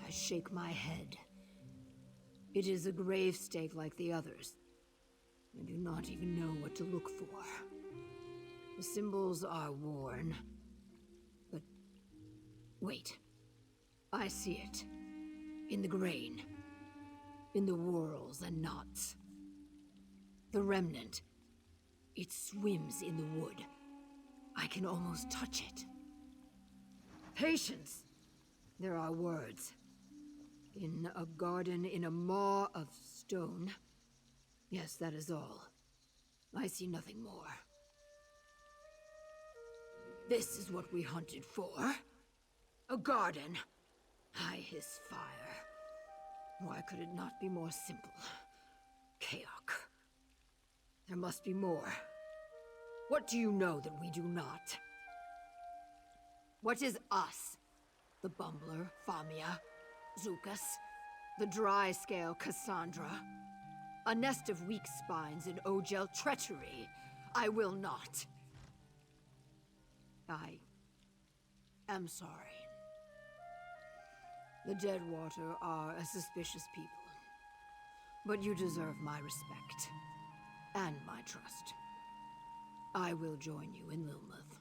I shake my head. It is a gravestake like the others. I do not even know what to look for. The symbols are worn. But wait. I see it. In the grain. In the whorls and knots. The remnant. It swims in the wood. I can almost touch it. Patience! There are words. In a garden in a maw of stone. Yes, that is all. I see nothing more. This is what we hunted for. A garden. I hiss fire. Why could it not be more simple? Chaos. There must be more. What do you know that we do not? What is us? The Bumbler, Famia, Zukas, the dry-scale Cassandra. A nest of weak spines in Ogel treachery. I will not. I am sorry. The Deadwater are a suspicious people. But you deserve my respect. And my trust. I will join you in Lilmuth.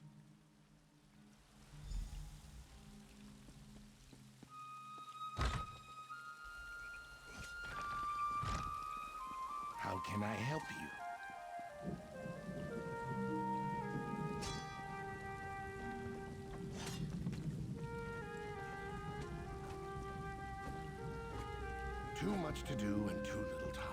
How can I help you? Too much to do and too little time.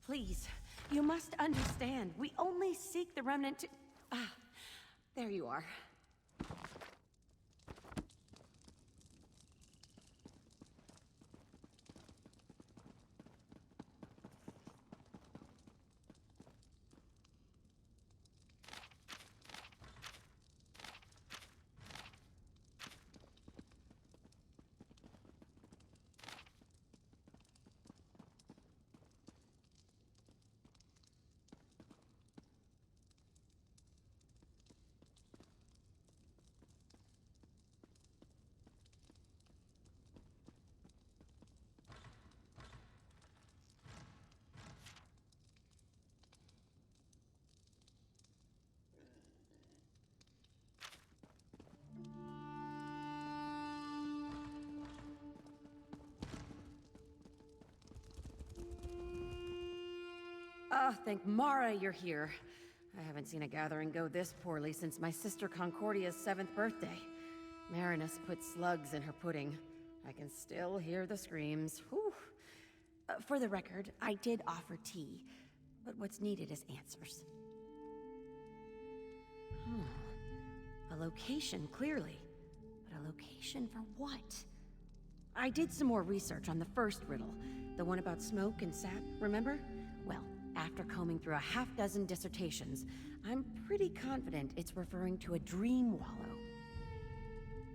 Please, you must understand. We only seek the remnant to... Ah, there you are. Oh, thank Mara you're here. I haven't seen a gathering go this poorly since my sister Concordia's 7th birthday. Marinus put slugs in her pudding. I can still hear the screams. Whew. For the record, I did offer tea, but what's needed is answers. A location, clearly. But a location for what? I did some more research on the first riddle, the one about smoke and sap, remember? Well, after combing through a half-dozen dissertations, I'm pretty confident it's referring to a dream wallow.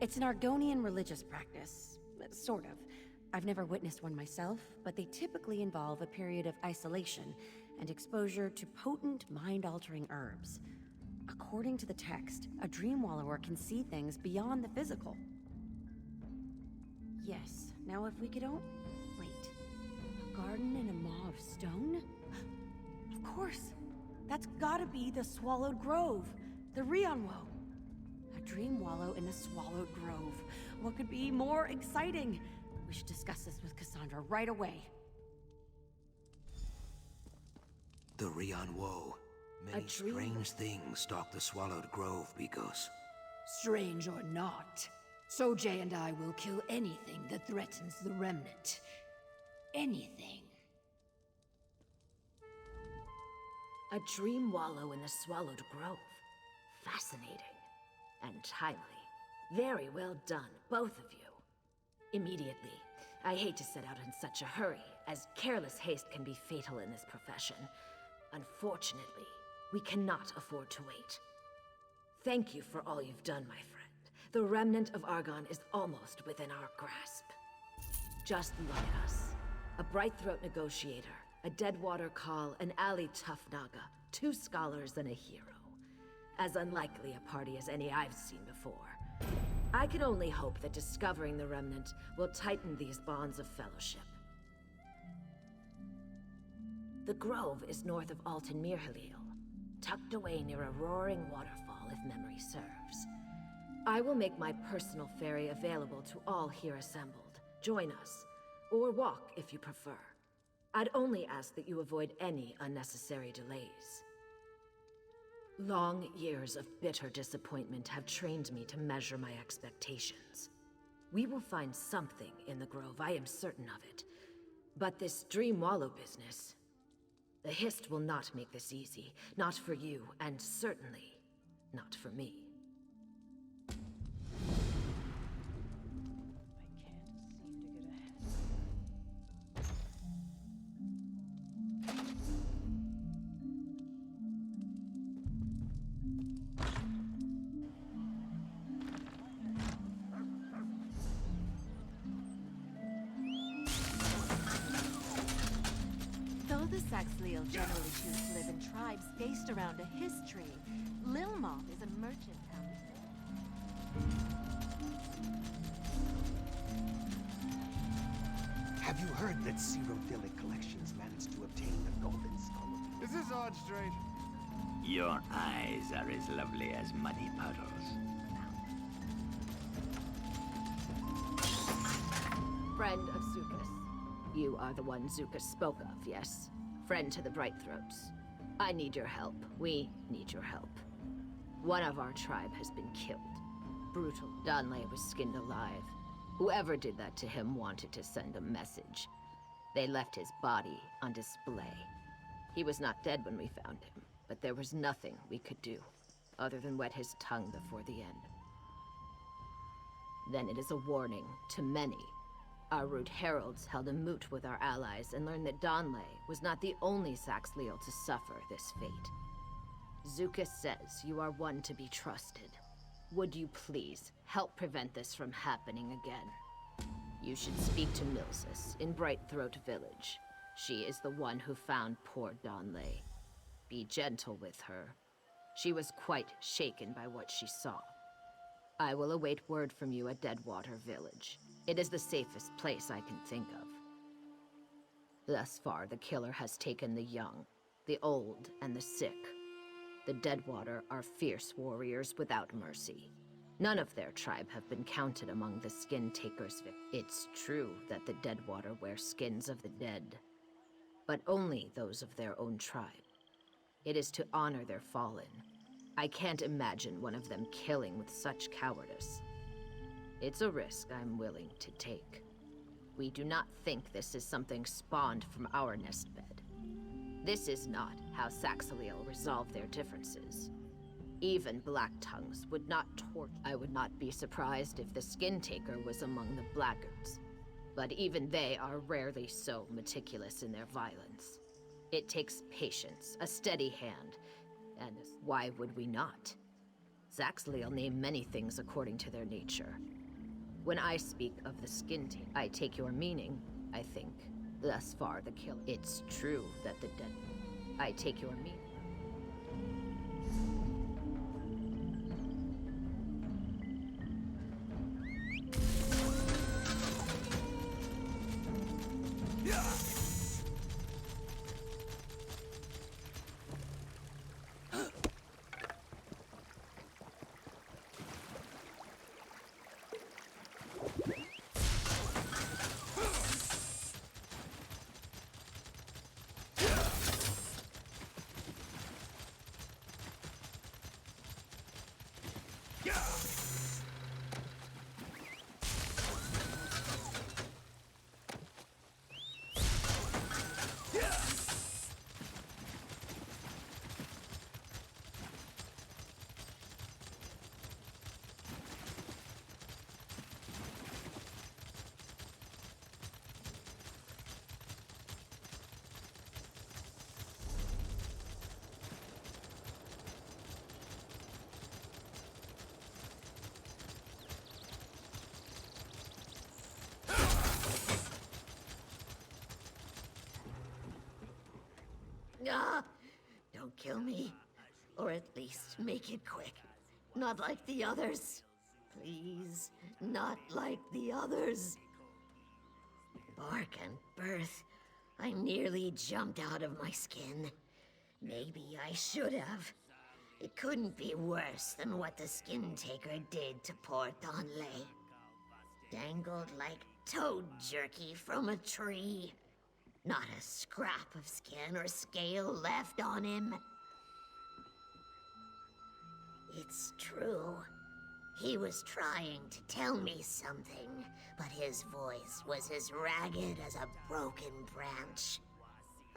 It's an Argonian religious practice, sort of. I've never witnessed one myself, but they typically involve a period of isolation and exposure to potent, mind-altering herbs. According to the text, a dream wallower can see things beyond the physical. Yes. Now if we could wait. A garden and a maw of stone? Of course. That's gotta be the Swallowed Grove. The Rianwo. A dream wallow in the Swallowed Grove. What could be more exciting? We should discuss this with Cassandra right away. The Rianwo. Many strange things stalk the Swallowed Grove, Bigos. Strange or not, Sojay and I will kill anything that threatens the Remnant. Anything. A dream wallow in the Swallowed Grove. Fascinating. And timely. Very well done, both of you. Immediately. I hate to set out in such a hurry, as careless haste can be fatal in this profession. Unfortunately, we cannot afford to wait. Thank you for all you've done, my friend. The remnant of Argon is almost within our grasp. Just look at us. A bright-throat negotiator, a Deadwater Call, an alley tough Naga, 2 scholars and a hero. As unlikely a party as any I've seen before. I can only hope that discovering the remnant will tighten these bonds of fellowship. The grove is north of Alton Mirhalil, tucked away near a roaring waterfall if memory serves. I will make my personal ferry available to all here assembled. Join us, or walk if you prefer. I'd only ask that you avoid any unnecessary delays. Long years of bitter disappointment have trained me to measure my expectations. We will find something in the grove, I am certain of it. But this Dream Wallow business... The Hist will not make this easy. Not for you, and certainly not for me. Though the Saxhleel generally choose to live in tribes based around a history, Lilmoth is a merchant town. Have you heard that Cyrodiilic Collections managed to obtain the Golden Skull? Is this odd, strange? Your eyes are as lovely as muddy puddles. Friend of Zukas. You are the one Zukas spoke of, yes? Friend to the Brightthroats. I need your help. We need your help. One of our tribe has been killed. Brutal. Donley was skinned alive. Whoever did that to him wanted to send a message. They left his body on display. He was not dead when we found him, but there was nothing we could do, other than wet his tongue before the end. Then it is a warning to many. Our root heralds held a moot with our allies and learned that Donley was not the only Saxhleel to suffer this fate. Zukas says you are one to be trusted. Would you please help prevent this from happening again? You should speak to Milsis in Brightthroat Village. She is the one who found poor Donley. Be gentle with her. She was quite shaken by what she saw. I will await word from you at Deadwater Village. It is the safest place I can think of. Thus far, the killer has taken the young, the old, and the sick. The Deadwater are fierce warriors without mercy. None of their tribe have been counted among the skin takers. It's true that the Deadwater wear skins of the dead, but only those of their own tribe. It is to honor their fallen. I can't imagine one of them killing with such cowardice. It's a risk I'm willing to take. We do not think this is something spawned from our nest bed. This is not how Saxhleel resolve their differences. Even Black Tongues would not torture. I would not be surprised if the Skin Taker was among the blackguards. But even they are rarely so meticulous in their violence. It takes patience, a steady hand, and why would we not? Saxhleel name many things according to their nature. When I speak of the Skin Taker, I take your meaning, I think. Thus far, the kill. It's true that the dead. I take your meaning. at least make it quick. Not like the others. Please, not like the others. Bark and birth. I nearly jumped out of my skin. Maybe I should have. It couldn't be worse than what the skin taker did to poor Donley. Dangled like toad jerky from a tree. Not a scrap of skin or scale left on him. It's true. He was trying to tell me something, but his voice was as ragged as a broken branch.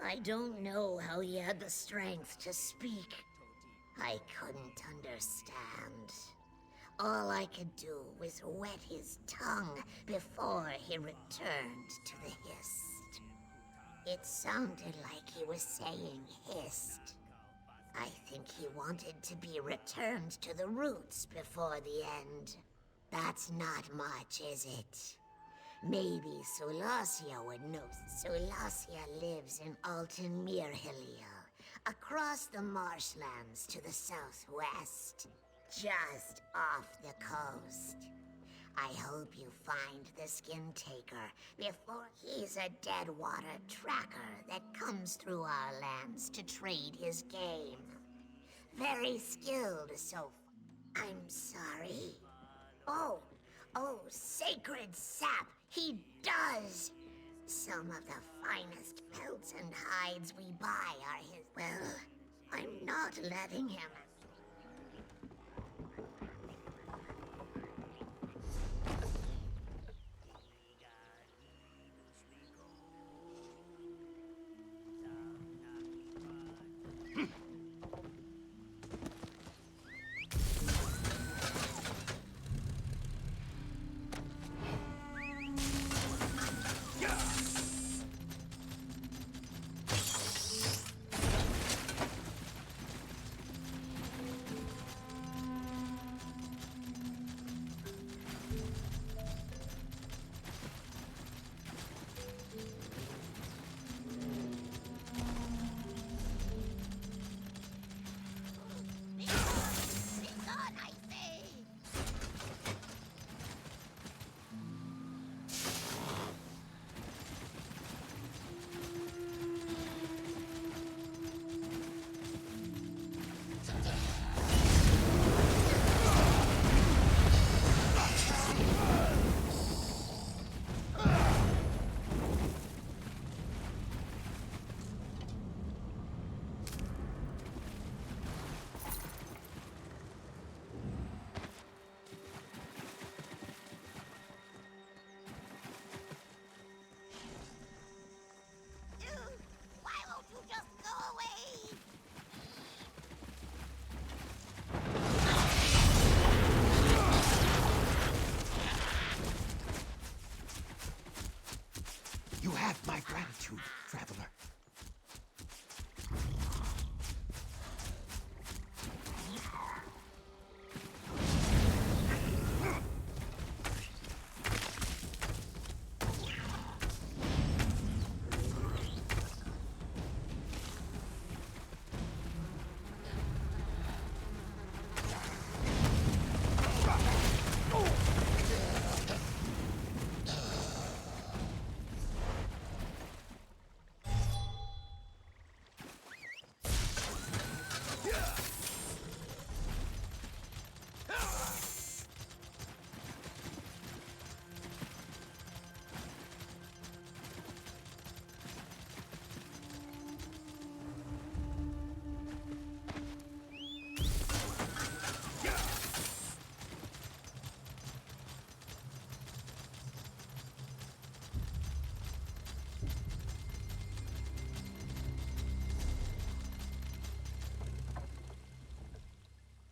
I don't know how he had the strength to speak. I couldn't understand. All I could do was wet his tongue before he returned to the hist. It sounded like he was saying hist. I think he wanted to be returned to the roots before the end. That's not much, is it? Maybe Sulacia would know. Sulacia lives in Alton Mirhilia, across the marshlands to the southwest, just off the coast. I hope you find the skin taker before he's a deadwater tracker that comes through our lands to trade his game. Very skilled, so I'm sorry. Oh, sacred sap, he does! Some of the finest pelts and hides we buy are his. Well, I'm not letting him. You have my gratitude, traveler.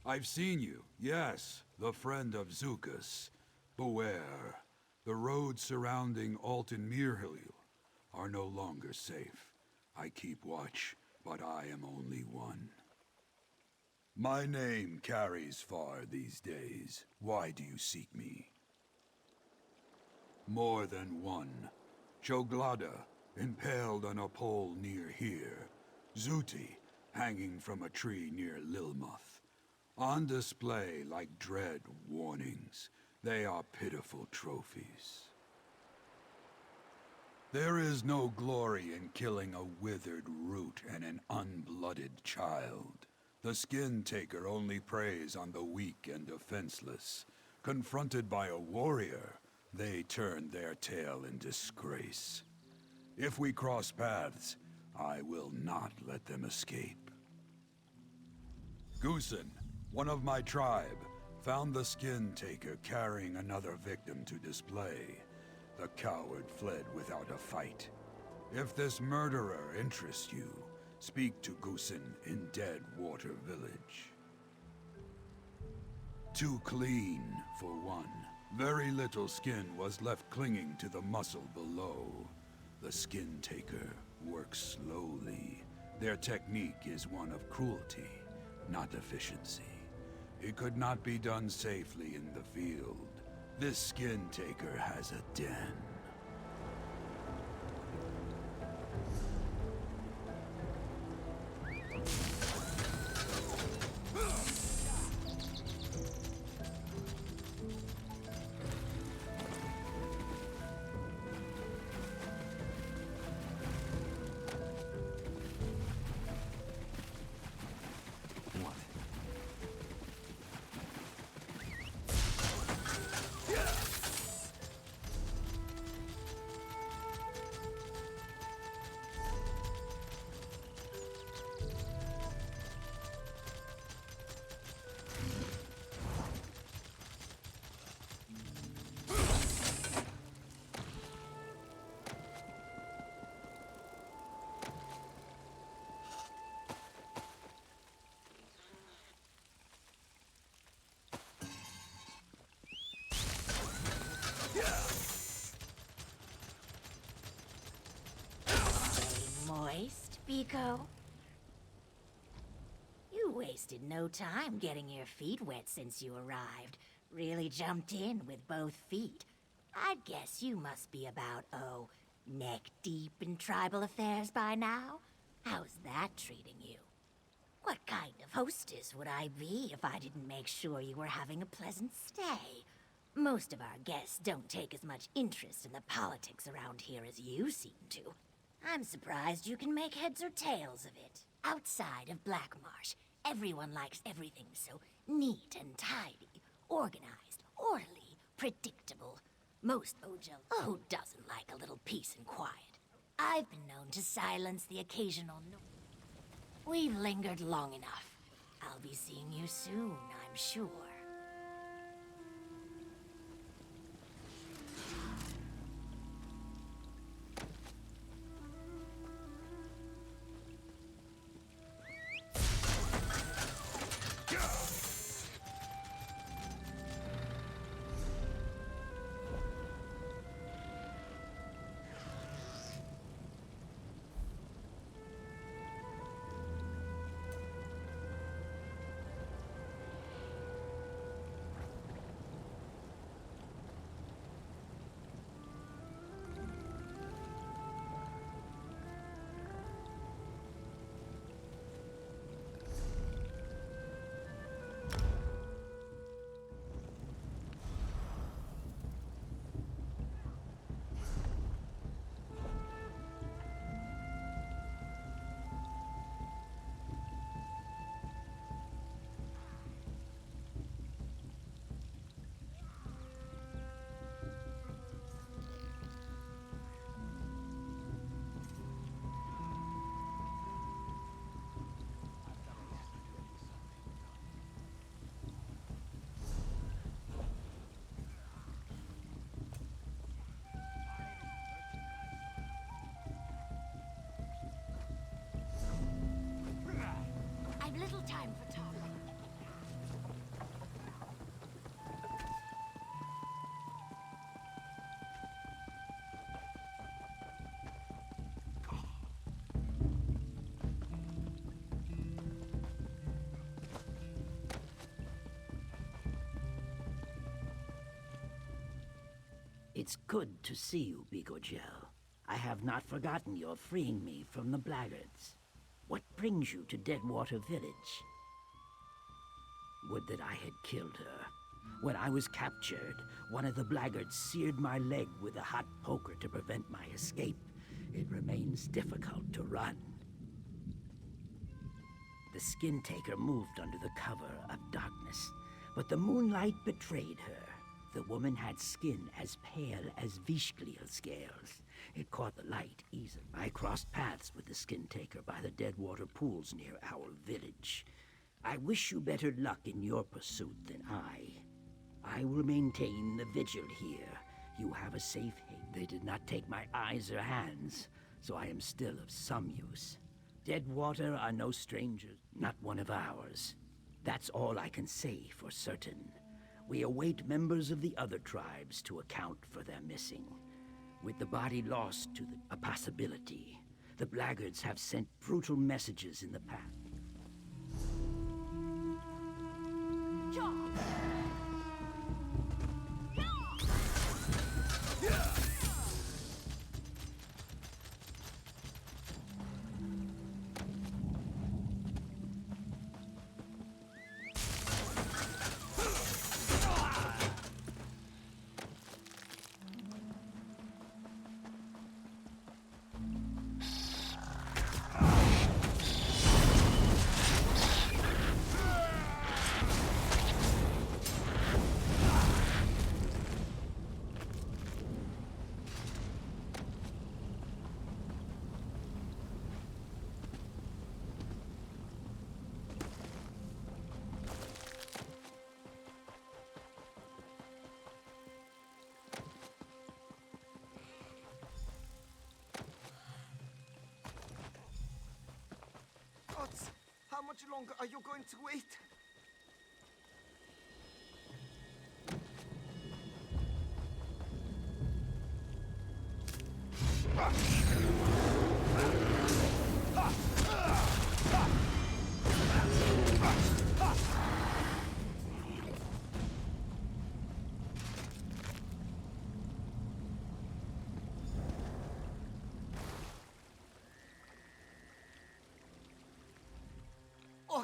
I've seen you, yes, the friend of Zukas. Beware, the roads surrounding Alton Mirhill are no longer safe. I keep watch, but I am only one. My name carries far these days. Why do you seek me? More than one. Choglada, impaled on a pole near here. Zuti, hanging from a tree near Lilmoth. On display like dread warnings, they are pitiful trophies. There is no glory in killing a withered root and an unblooded child. The skin taker only preys on the weak and defenseless. Confronted by a warrior, they turn their tail in disgrace. If we cross paths, I will not let them escape. Goosen, one of my tribe, found the skin taker carrying another victim to display. The coward fled without a fight. If this murderer interests you, speak to Goosen in Dead Water Village. Too clean, for one. Very little skin was left clinging to the muscle below. The skin taker works slowly. Their technique is one of cruelty, not efficiency. It could not be done safely in the field. This skin taker has a den. Moist, Biko? You wasted no time getting your feet wet since you arrived. Really jumped in with both feet. I'd guess you must be about, neck deep in tribal affairs by now? How's that treating you? What kind of hostess would I be if I didn't make sure you were having a pleasant stay? Most of our guests don't take as much interest in the politics around here as you seem to. I'm surprised you can make heads or tails of it. Outside of Blackmarsh, everyone likes everything so neat and tidy, organized, orderly, predictable. Most Ojel doesn't like a little peace and quiet. I've been known to silence the occasional noise. We've lingered long enough. I'll be seeing you soon, I'm sure. I've little time for talk. It's good to see you, Biko Gel. I have not forgotten your freeing me from the blackguards. What brings you to Deadwater Village? Would that I had killed her. When I was captured, one of the blackguards seared my leg with a hot poker to prevent my escape. It remains difficult to run. The skin taker moved under the cover of darkness, but the moonlight betrayed her. The woman had skin as pale as Vishglial scales. It caught the light easily. I crossed paths with the skin taker by the Deadwater pools near our village. I wish you better luck in your pursuit than I will maintain the vigil here. You have a safe haven. They did not take my eyes or hands, so I am still of some use. Deadwater are no strangers, not one of ours. That's all I can say for certain. We await members of the other tribes to account for their missing. With the body lost to a possibility, the blackguards have sent brutal messages in the past. Gods, how much longer are you going to wait?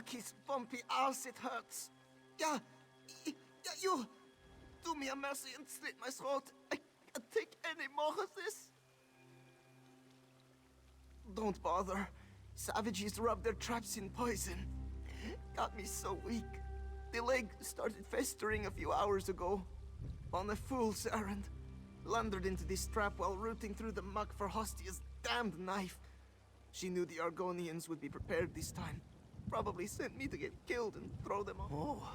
His bumpy arse, it hurts. Yeah, you do me a mercy and slit my throat. I can't take any more of this. Don't bother. Savages rub their traps in poison. Got me so weak. The leg started festering a few hours ago. On a fool's errand. Blundered into this trap while rooting through the muck for Hostia's damned knife. She knew the Argonians would be prepared this time. Probably sent me to get killed and throw them off. Oh,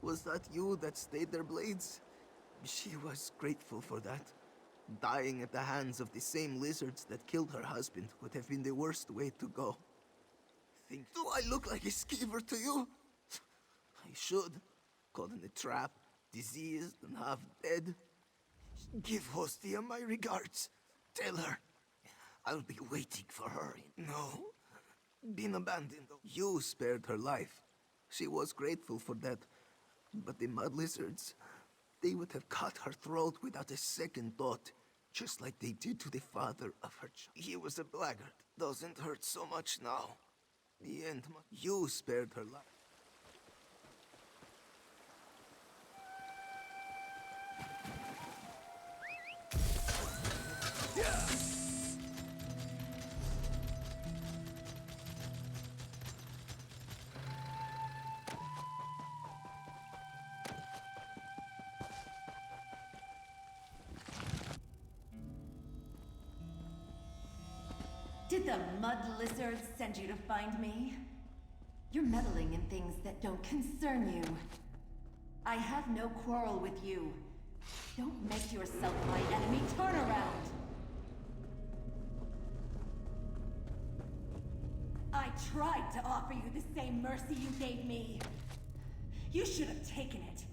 was that you that stayed their blades? She was grateful for that. Dying at the hands of the same lizards that killed her husband would have been the worst way to go. Do I look like a skeever to you? I should. Caught in a trap, diseased and half dead. Give Hostia my regards. Tell her I'll be waiting for her. No. Been abandoned. You spared her life. She was grateful for that. But the mud lizards, they would have cut her throat without a second thought, just like they did to the father of her child. He was a blackguard. Doesn't hurt so much now. The end. You spared her life. Yeah. Did the mud lizards send you to find me? You're meddling in things that don't concern you. I have no quarrel with you. Don't make yourself my enemy. Turn around! I tried to offer you the same mercy you gave me. You should have taken it.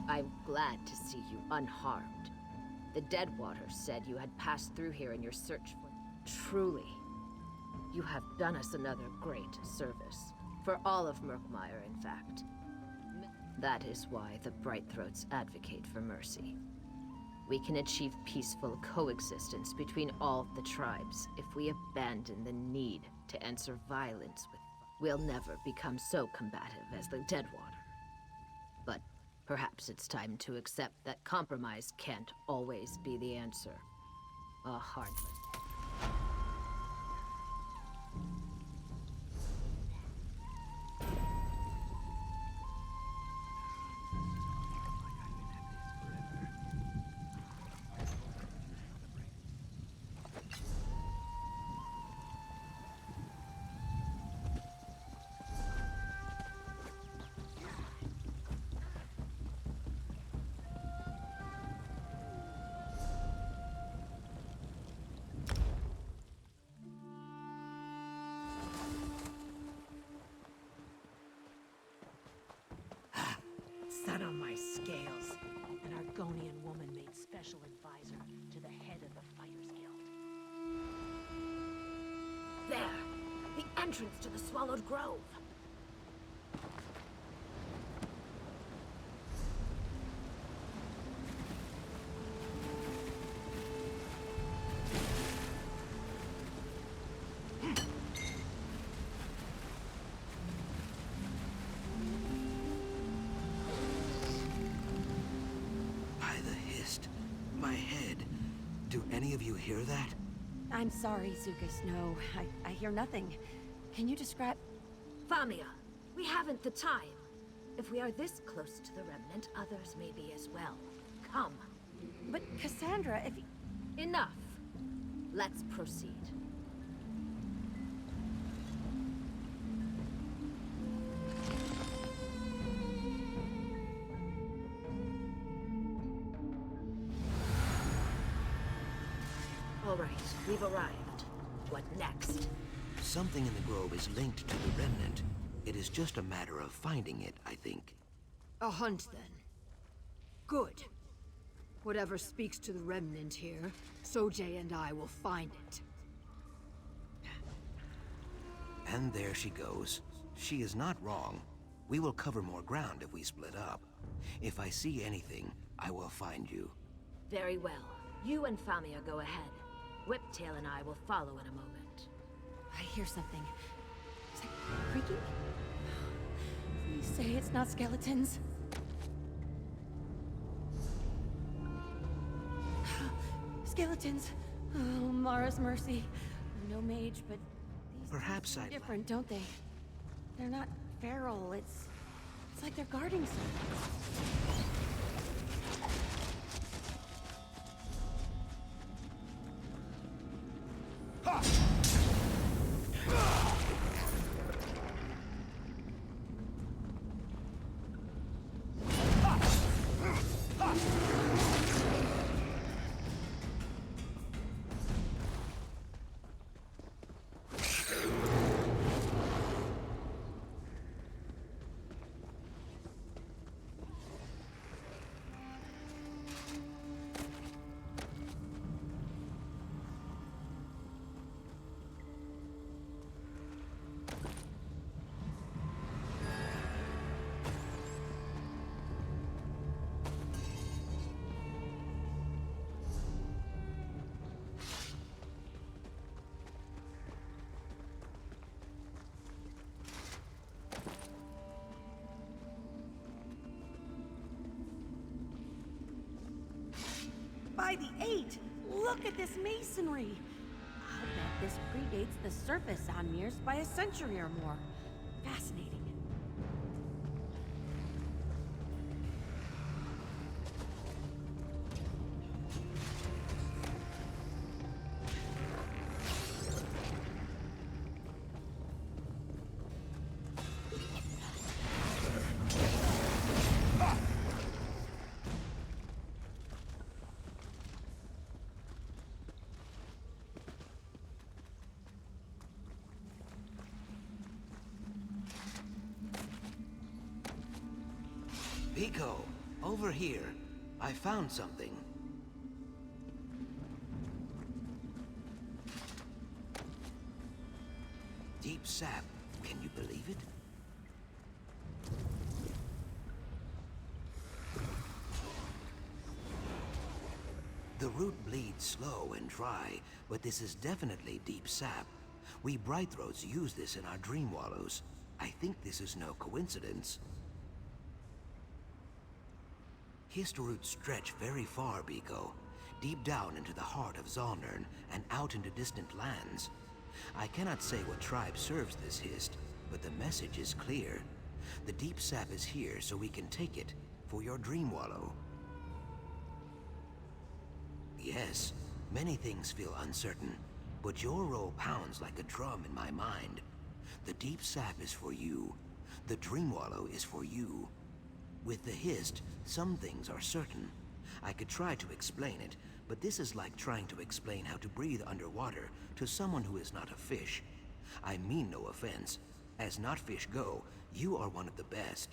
I'm glad to see you unharmed. The Deadwater said you had passed through here in your search for... Truly, you have done us another great service. For all of Murkmire, in fact. That is why the Brightthroats advocate for mercy. We can achieve peaceful coexistence between all the tribes if we abandon the need to answer violence with... We'll never become so combative as the Deadwater. But perhaps it's time to accept that compromise can't always be the answer. A hard lesson. Set on my scales. An Argonian woman made special advisor to the head of the Fighters Guild. There! The entrance to the Swallowed Grove! My head. Do any of you hear that? I'm sorry, Zukas. No, I hear nothing. Can you describe... Famia, we haven't the time. If we are this close to the Remnant, others may be as well. Come. But Cassandra, if... Enough. Let's proceed. All right, we've arrived. What next? Something in the grove is linked to the Remnant. It is just a matter of finding it, I think. A hunt, then. Good. Whatever speaks to the Remnant here, Sojay and I will find it. And there she goes. She is not wrong. We will cover more ground if we split up. If I see anything, I will find you. Very well. You and Famia go ahead. Whiptail and I will follow in a moment. I hear something. Is that creaking? Please say it's not skeletons. Skeletons. Oh, Mara's mercy. No mage, but these Perhaps are different, don't they? They're not feral. It's like they're guarding something. By the 8! Look at this masonry! I'll bet this predates the surface Anmirs by a century or more. Fascinating. Pico, Over here. I found something. Deep sap. Can you believe it? The root bleeds slow and dry, but this is definitely deep sap. We Brightthroats use this in our dream wallows. I think this is no coincidence. Hist roots stretch very far, Biko. Deep down into the heart of Zalnern and out into distant lands. I cannot say what tribe serves this Hist, but the message is clear. The deep sap is here so we can take it for your dream wallow. Yes, many things feel uncertain, but your role pounds like a drum in my mind. The deep sap is for you. The dream wallow is for you. With the Hist, some things are certain. I could try to explain it, but this is like trying to explain how to breathe underwater to someone who is not a fish. I mean no offense. As not fish go, you are one of the best.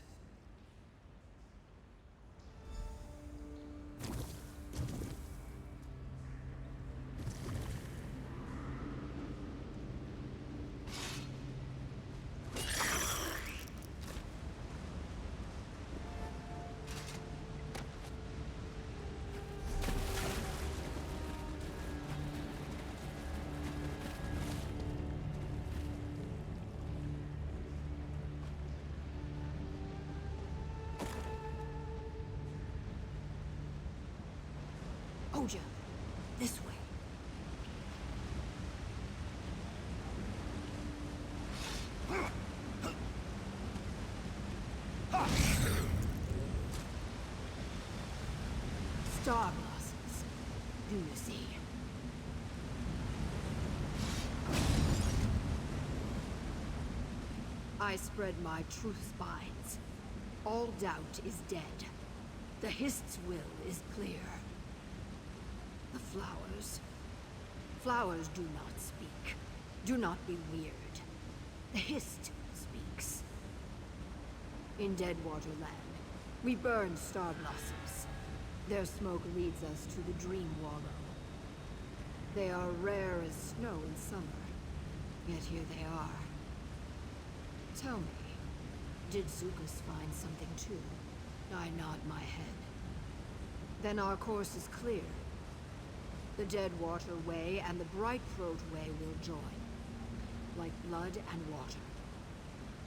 Oja, this way. Star blossoms, do you see? I spread my truth spines. All doubt is dead. The Hist's will is clear. The flowers. Flowers do not speak. Do not be weird. The Hist speaks. In Deadwater Land, we burn star blossoms. Their smoke leads us to the Dream Wallow. They are rare as snow in summer, yet here they are. Tell me, did Zukas find something too? I nod my head. Then our course is clear. The Deadwater Way and the Brightthroat Way will join, like blood and water.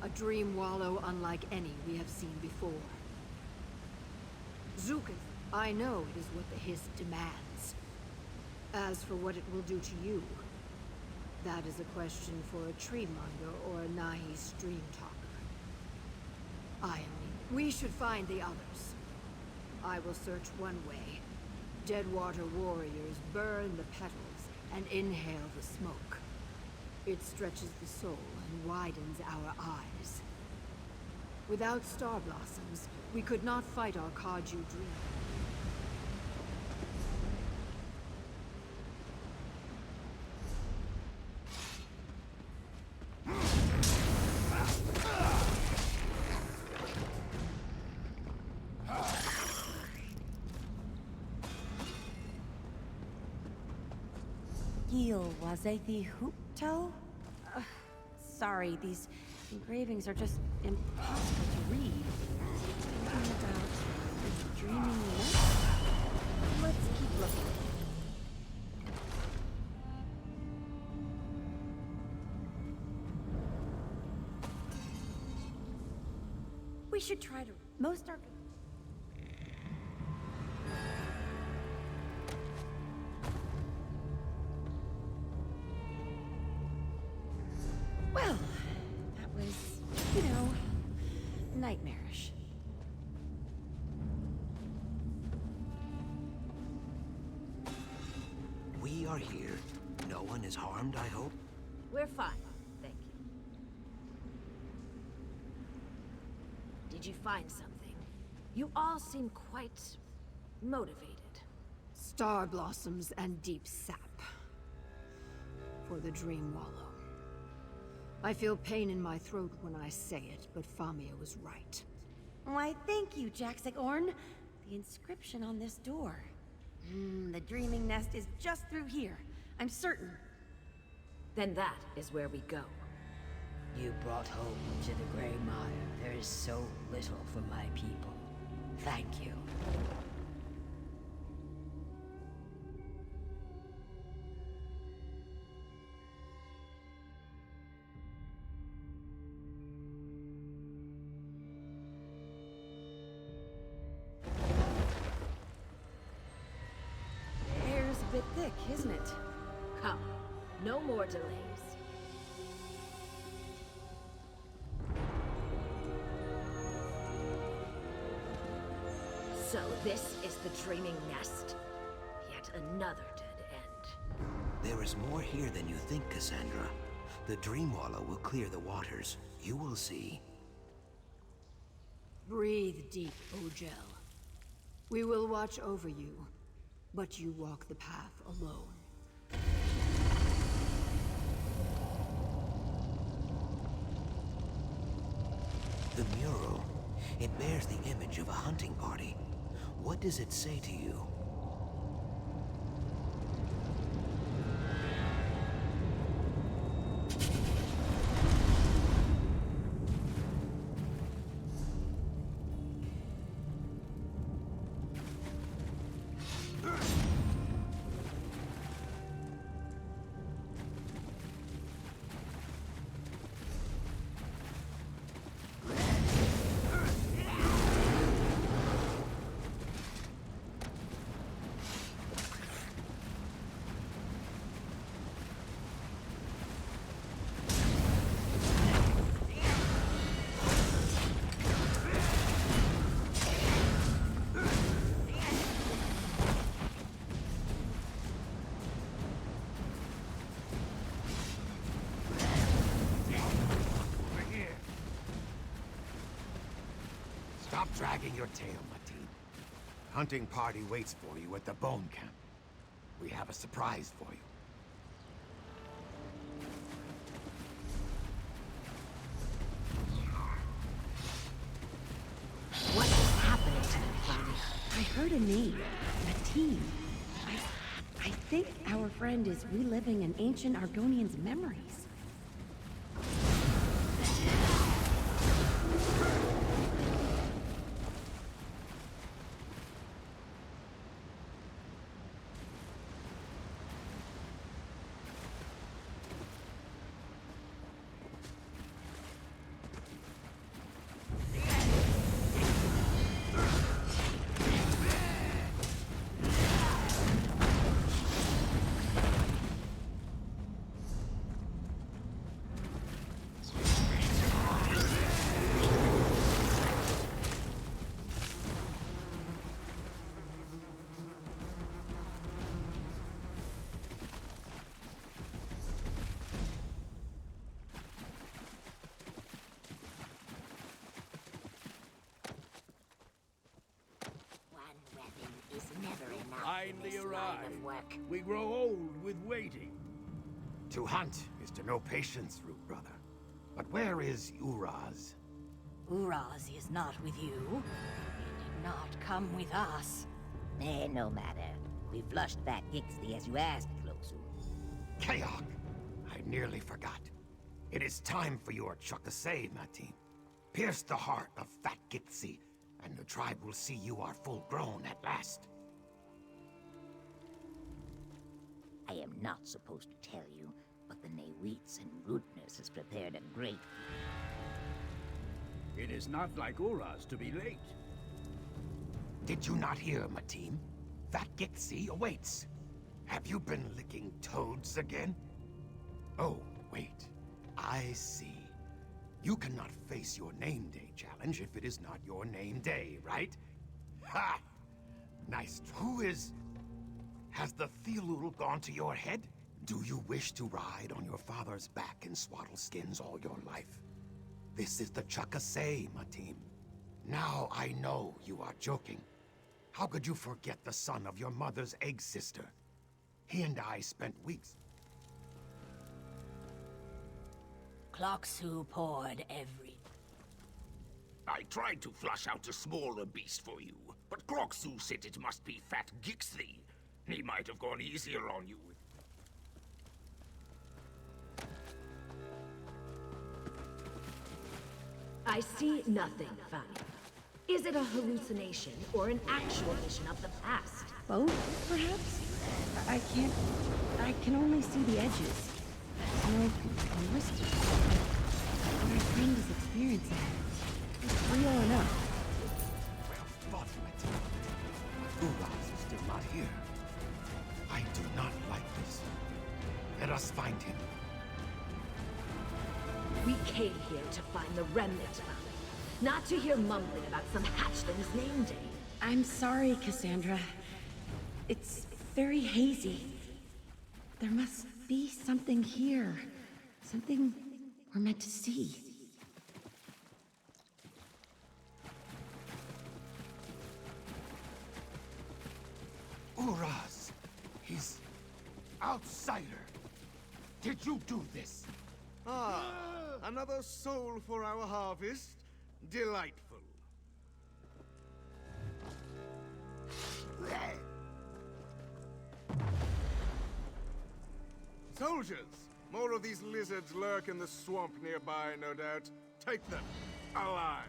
A dream wallow unlike any we have seen before. Zukas, I know it is what the Hist demands. As for what it will do to you, that is a question for a treemonger or a Nahi stream talker. We should find the others. I will search one way. Deadwater warriors burn the petals and inhale the smoke. It stretches the soul and widens our eyes. Without star blossoms, we could not fight our Kaju dream. Was I the Hoopto? Sorry, these engravings are just impossible to read. Thinking about dreaming lips? Let's keep looking. We should try to... Most are... Well, that was, nightmarish. We are here. No one is harmed, I hope? We're fine, thank you. Did you find something? You all seem quite motivated. Star blossoms and deep sap. For the Dream Wallow. I feel pain in my throat when I say it, but Famia was right. Why, thank you, Jaxic Orn. The inscription on this door. The dreaming nest is just through here. I'm certain. Then that is where we go. You brought hope to the Grey Mire. There is so little for my people. Thank you. The air's a bit thick, isn't it? Come, no more delays. So this is the dreaming nest. Yet another dead end. There is more here than you think, Cassandra. The Dreamwallow will clear the waters. You will see. Breathe deep, Ojel. We will watch over you, but you walk the path alone. The mural, it bears the image of a hunting party. What does it say to you? Stop dragging your tail, Mateen. Hunting party waits for you at the bone camp. We have a surprise for you. What is happening to them, Fanny? I heard a name. Mateen. I think our friend is reliving an ancient Argonian's memories. Finally arrived. We grow old with waiting. To hunt is to know patience, Root Brother. But where is Uraz? Uraz is not with you. He did not come with us. No matter. We flushed that Gixley as you asked, Closu. Kayak! I nearly forgot. It is time for your Chukasay, Mateen. Pierce the heart of Fat Gitsy, and the tribe will see you are full grown at last. I am not supposed to tell you, but the Newites and Rootness has prepared a great It is not like Uraz to be late. Did you not hear, Mateen? Fat Gitsy awaits. Have you been licking toads again? Oh, wait. I see. You cannot face your name day challenge if it is not your name day, right? Ha! Nice. Who is... Has the Theolul gone to your head? Do you wish to ride on your father's back in swaddle skins all your life? This is the Chukasay, Mateen. Now I know you are joking. How could you forget the son of your mother's egg sister? He and I spent weeks... Cloxu poured every... I tried to flush out a smaller beast for you, but Groxu said it must be Fat Gixley. He might have gone easier on you. I see nothing, Fanny. Is it a hallucination or an actual vision of the past? Both, perhaps? I can only see the edges. Smoke and whispers. What our friend is experiencing. It's real enough. Well fought, but Uras is still not here. I do not like this. Let us find him. We came here to find the remnant, Fanny. Not to hear mumbling about some hatchling's name day. I'm sorry, Cassandra. It's very hazy. There must be something here. Something we're meant to see. Uras! He's... outsider! Did you do this? Ah, another soul for our harvest? Delightful. Soldiers! More of these lizards lurk in the swamp nearby, no doubt. Take them, alive.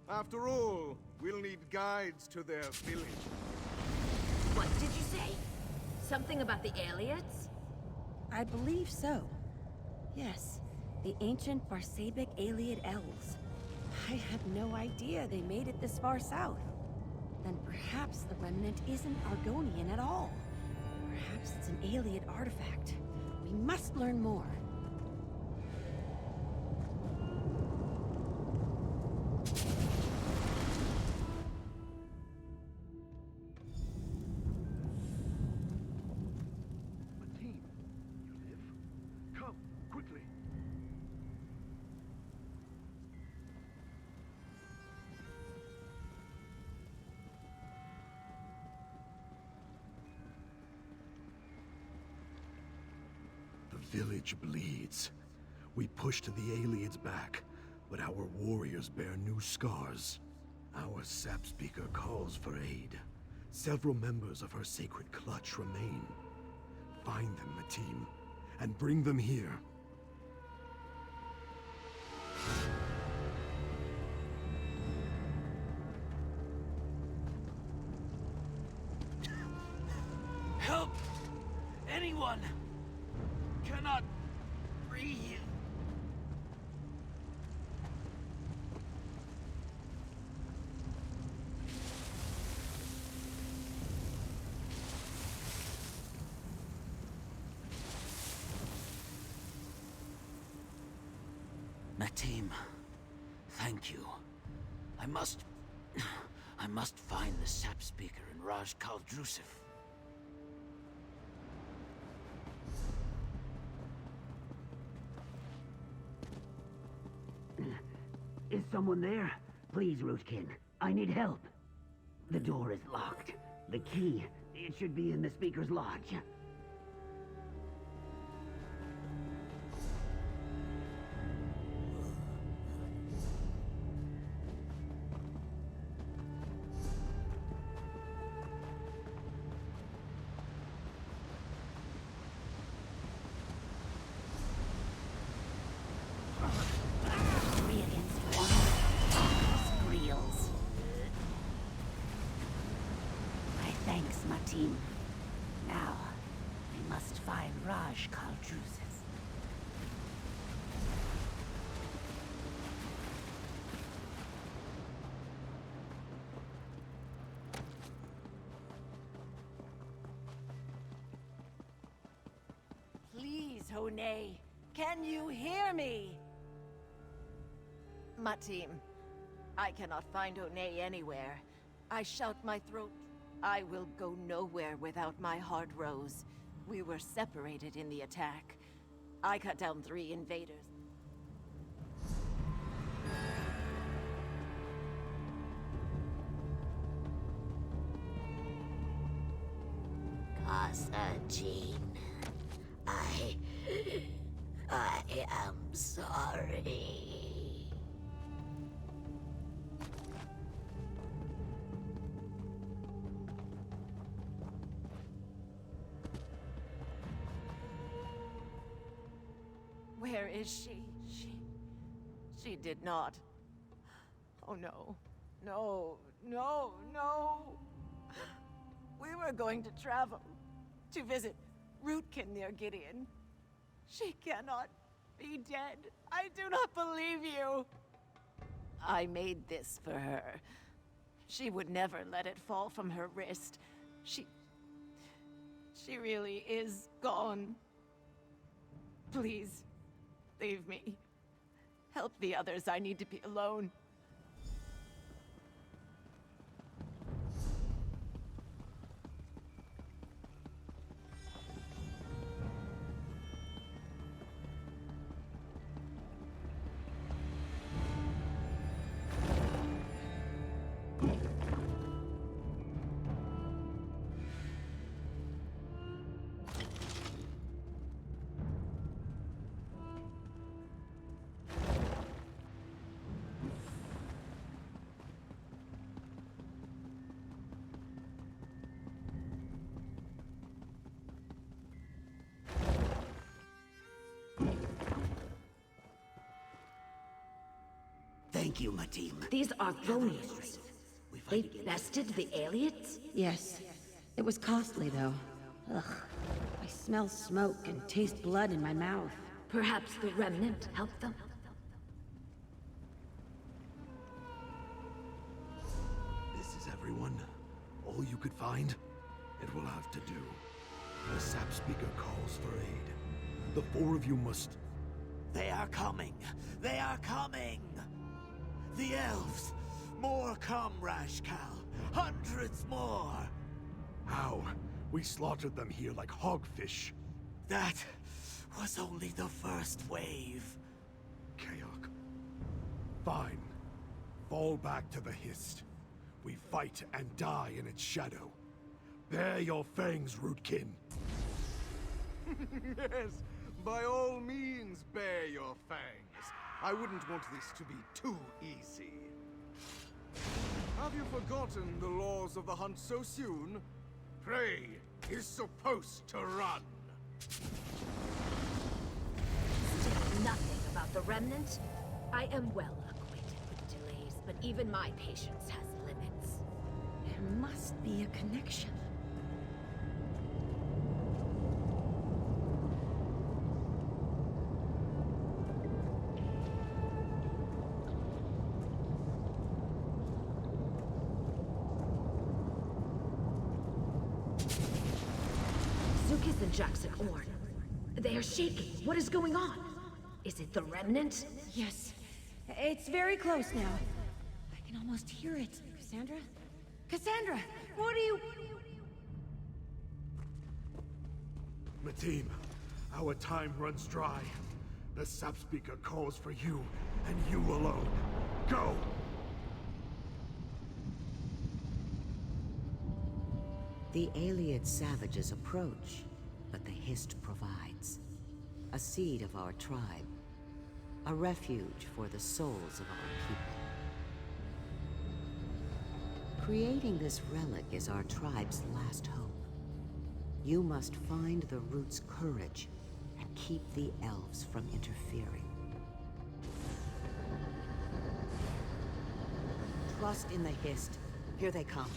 After all, we'll need guides to their village. What did you say? Something about the aliens? I believe so. Yes, the ancient Barsabic Aliad elves. I had no idea they made it this far south. Then perhaps the remnant isn't Argonian at all. Perhaps it's an Aliad artifact. We must learn more. Mateen, you live? Come, quickly. The village bleeds. We pushed the aliens back, but our warriors bear new scars. Our sap speaker calls for aid. Several members of her sacred clutch remain. Find them, Mateen, and bring them here. Help! Anyone! Cannot breathe. Mateen, thank you. I must find the sap speaker in Raj Kaldrusif. Is someone there? Please, Rootkin. I need help. The door is locked. The key, it should be in the speaker's lodge. Thanks, Mateen. Now, we must find Raj Kaldrusif. Please, Honay, can you hear me? Mateen, I cannot find Honay anywhere. I shout my throat. I will go nowhere without my hard rose. We were separated in the attack. I cut down 3 invaders. Casa Jean, I am sorry. Where is she? She did not. Oh no. No, no, no. We were going to travel to visit Rootkin near Gideon. She cannot be dead. I do not believe you. I made this for her. She would never let it fall from her wrist. She really is gone. Please, leave me. Help the others. I need to be alone. Thank you, Matim. These are Ronians. They bested the aliens? Yes. It was costly, though. Ugh. I smell smoke and taste blood in my mouth. Perhaps the remnant helped them? This is everyone? All you could find? It will have to do. The sap speaker calls for aid. The four of you must... They are coming! They are coming! The elves! More come, Rashkal! Hundreds more! How? We slaughtered them here like hogfish. That was only the first wave. Kaok. Fine. Fall back to the Hist. We fight and die in its shadow. Bare your fangs, Rootkin. Yes, by all means, bare your fangs. I wouldn't want this to be too easy. Have you forgotten the laws of the hunt so soon? Prey is supposed to run. Still nothing about the remnant? I am well acquainted with delays, but even my patience has limits. There must be a connection. Zukis and Jackson Orn. They are shaking. What is going on? Is it the remnant? Yes. It's very close now. I can almost hear it. Cassandra? Cassandra! What are you... Matim, our time runs dry. The sap speaker calls for you, and you alone. Go! The Aliad savages approach, but the Hist provides. A seed of our tribe. A refuge for the souls of our people. Creating this relic is our tribe's last hope. You must find the root's courage and keep the elves from interfering. Trust in the Hist. Here they come.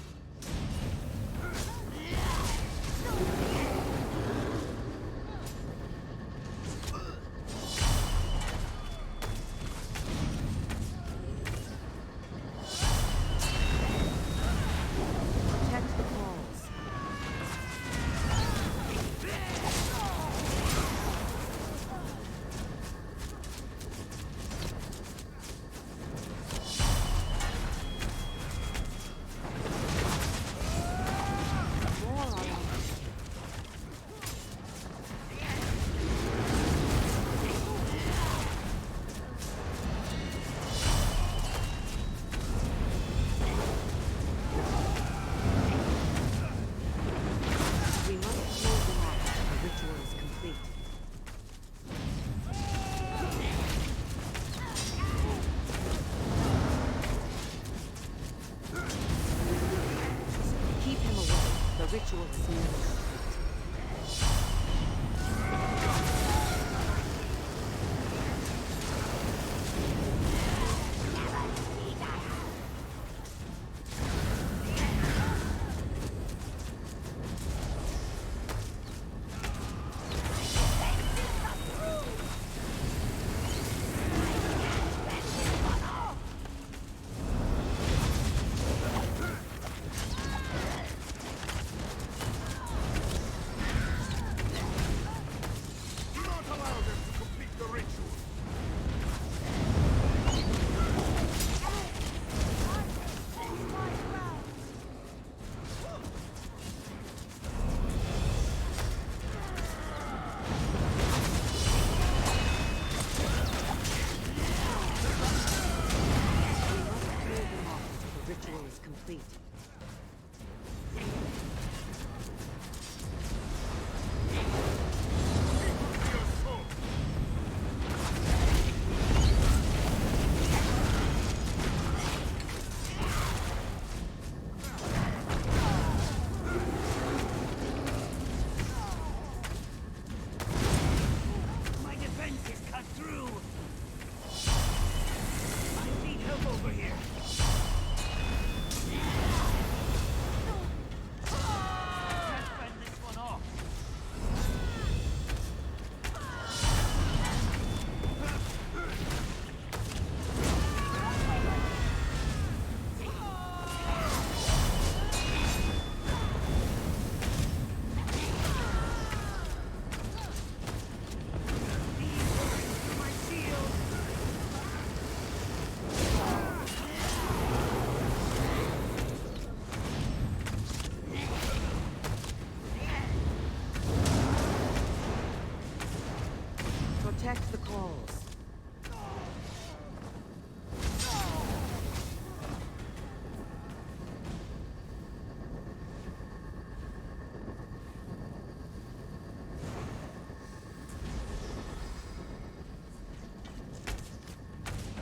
falls.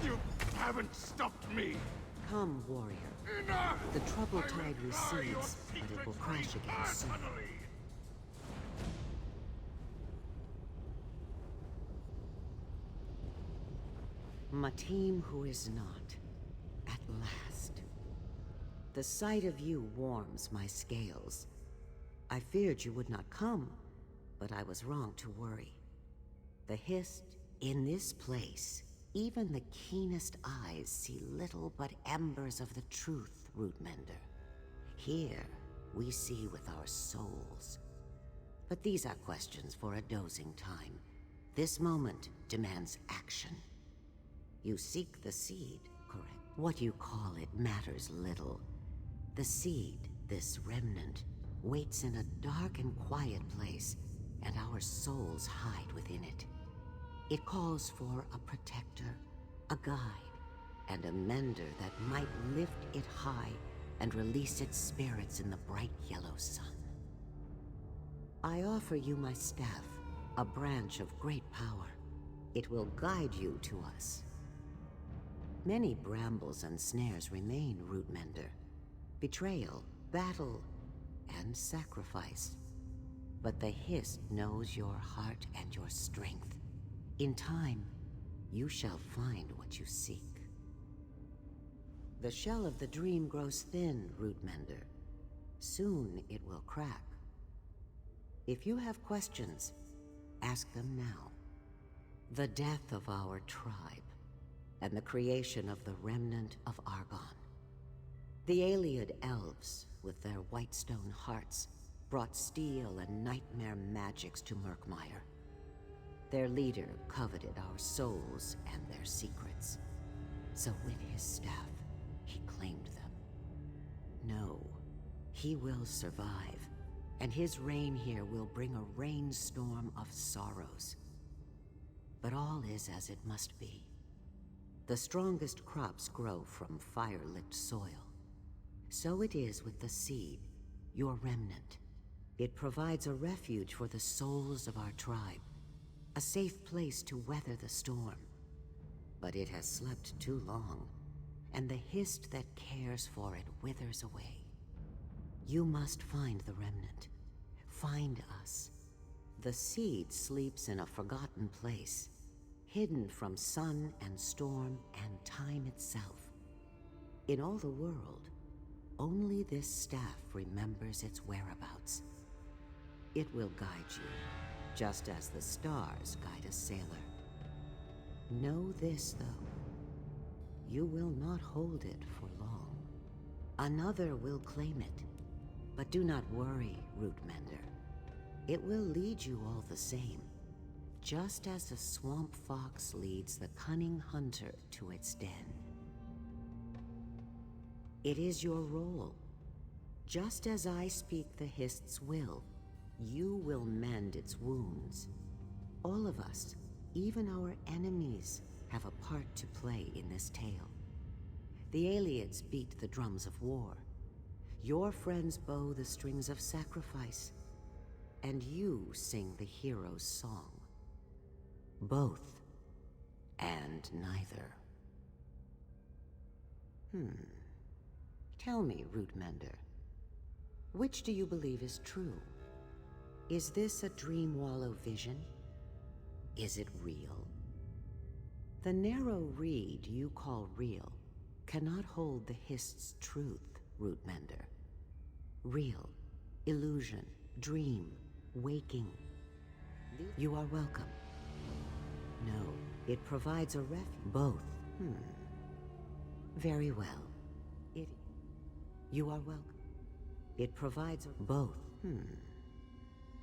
You haven't stopped me! Come, warrior. Enough! The troubled tide recedes, but it will crash again soon. My team who is not, at last. The sight of you warms my scales. I feared you would not come, but I was wrong to worry. The hist in this place, even the keenest eyes see little but embers of the truth, Rootmender. Here, we see with our souls. But these are questions for a dozing time. This moment demands action. You seek the seed, correct? What you call it matters little. The seed, this remnant, waits in a dark and quiet place, and our souls hide within it. It calls for a protector, a guide, and a mender that might lift it high and release its spirits in the bright yellow sun. I offer you my staff, a branch of great power. It will guide you to us. Many brambles and snares remain, Rootmender. Betrayal, battle, and sacrifice. But the hist knows your heart and your strength. In time, you shall find what you seek. The shell of the dream grows thin, Rootmender. Soon it will crack. If you have questions, ask them now. The death of our tribe, and the creation of the remnant of Argon. The Ayleid elves, with their white stone hearts, brought steel and nightmare magics to Murkmire. Their leader coveted our souls and their secrets. So with his staff, he claimed them. No, he will survive, and his reign here will bring a rainstorm of sorrows. But all is as it must be. The strongest crops grow from fire-lit soil. So it is with the seed, your remnant. It provides a refuge for the souls of our tribe, a safe place to weather the storm. But it has slept too long, and the hist that cares for it withers away. You must find the remnant. Find us. The seed sleeps in a forgotten place, hidden from sun and storm and time itself. In all the world, only this staff remembers its whereabouts. It will guide you, just as the stars guide a sailor. Know this, though. You will not hold it for long. Another will claim it. But do not worry, Rootmender. It will lead you all the same. Just as a swamp fox leads the cunning hunter to its den. It is your role. Just as I speak the hist's will, you will mend its wounds. All of us, even our enemies, have a part to play in this tale. The Ayleids beat the drums of war. Your friends bow the strings of sacrifice. And you sing the hero's song. Both, and neither. Tell me, Rootmender, which do you believe is true? Is this a dream wallow vision? Is it real? The narrow reed you call real cannot hold the hist's truth, Rootmender. Real, illusion, dream, waking. You are welcome. No, it provides a refuge. Both. Very well. You are welcome. It provides both.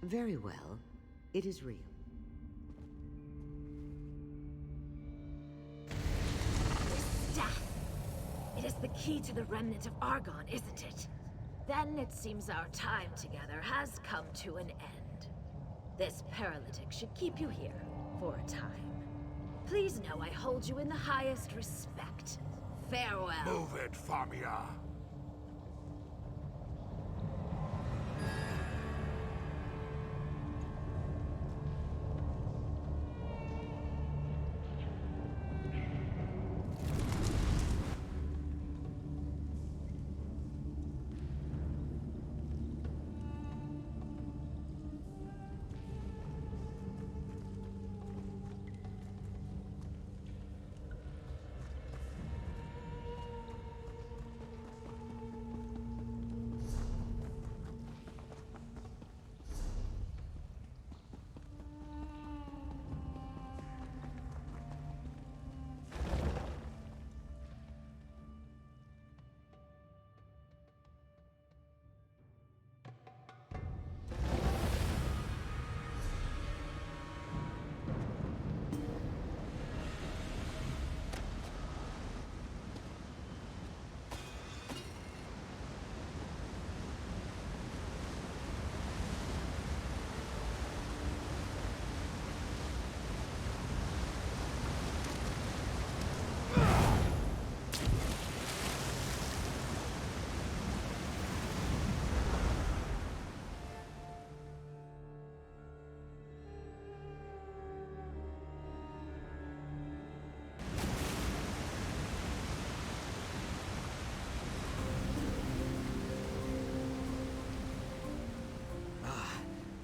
Very well. It is real. This staff! It is the key to the remnant of Argon, isn't it? Then it seems our time together has come to an end. This paralytic should keep you here for a time. Please know I hold you in the highest respect. Farewell. Move it, Famia.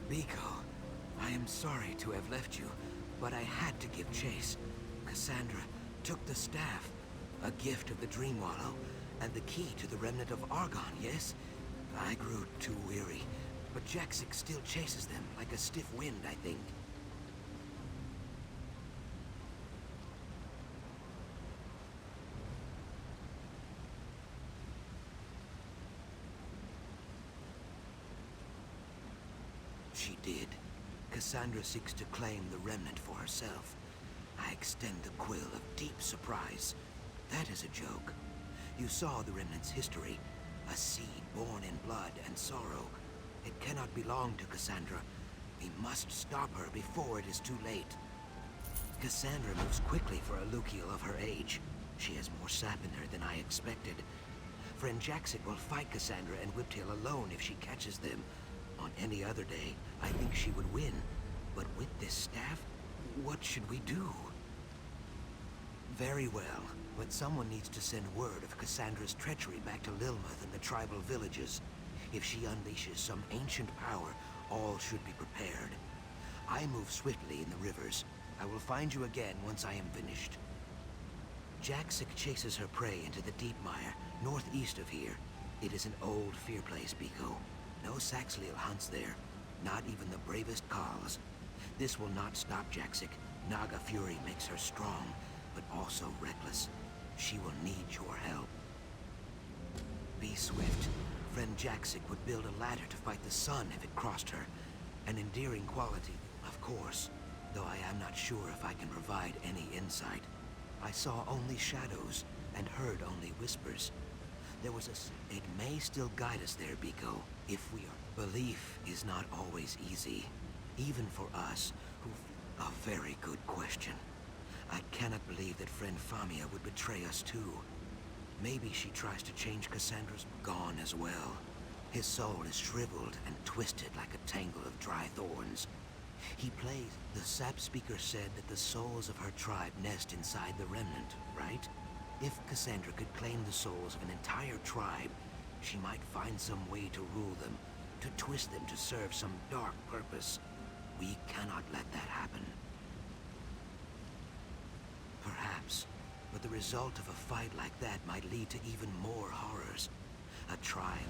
Biko, I am sorry to have left you, but I had to give chase. Cassandra took the staff, a gift of the Dream Wallow, and the key to the remnant of Argon, yes? I grew too weary, but Jaxic still chases them like a stiff wind, I think. She did. Cassandra seeks to claim the remnant for herself. I extend the quill of deep surprise. That is a joke. You saw the remnant's history. A seed born in blood and sorrow. It cannot belong to Cassandra. We must stop her before it is too late. Cassandra moves quickly for a Lukiel of her age. She has more sap in her than I expected. Friend Jaxic will fight Cassandra and Whiptail alone if she catches them. On any other day, I think she would win. But with this staff, what should we do? Very well, but someone needs to send word of Cassandra's treachery back to Lilmuth and the tribal villages. If she unleashes some ancient power, all should be prepared. I move swiftly in the rivers. I will find you again once I am finished. Jaxic chases her prey into the deep mire, northeast of here. It is an old fear place, Biko. No Saxliel hunts there, not even the bravest Khals. This will not stop Jaxic. Naga fury makes her strong, but also reckless. She will need your help. Be swift. Friend Jaxic would build a ladder to fight the sun if it crossed her. An endearing quality, of course, though I am not sure if I can provide any insight. I saw only shadows and heard only whispers. There was it may still guide us there, Biko, if we are. Belief is not always easy, even for us, who... A very good question. I cannot believe that friend Famia would betray us too. Maybe she tries to change Cassandra's gone as well. His soul is shriveled and twisted like a tangle of dry thorns. He plays... The sap speaker said that the souls of her tribe nest inside the remnant, right? If Cassandra could claim the souls of an entire tribe, she might find some way to rule them, to twist them to serve some dark purpose. We cannot let that happen. Perhaps, but the result of a fight like that might lead to even more horrors. A tribe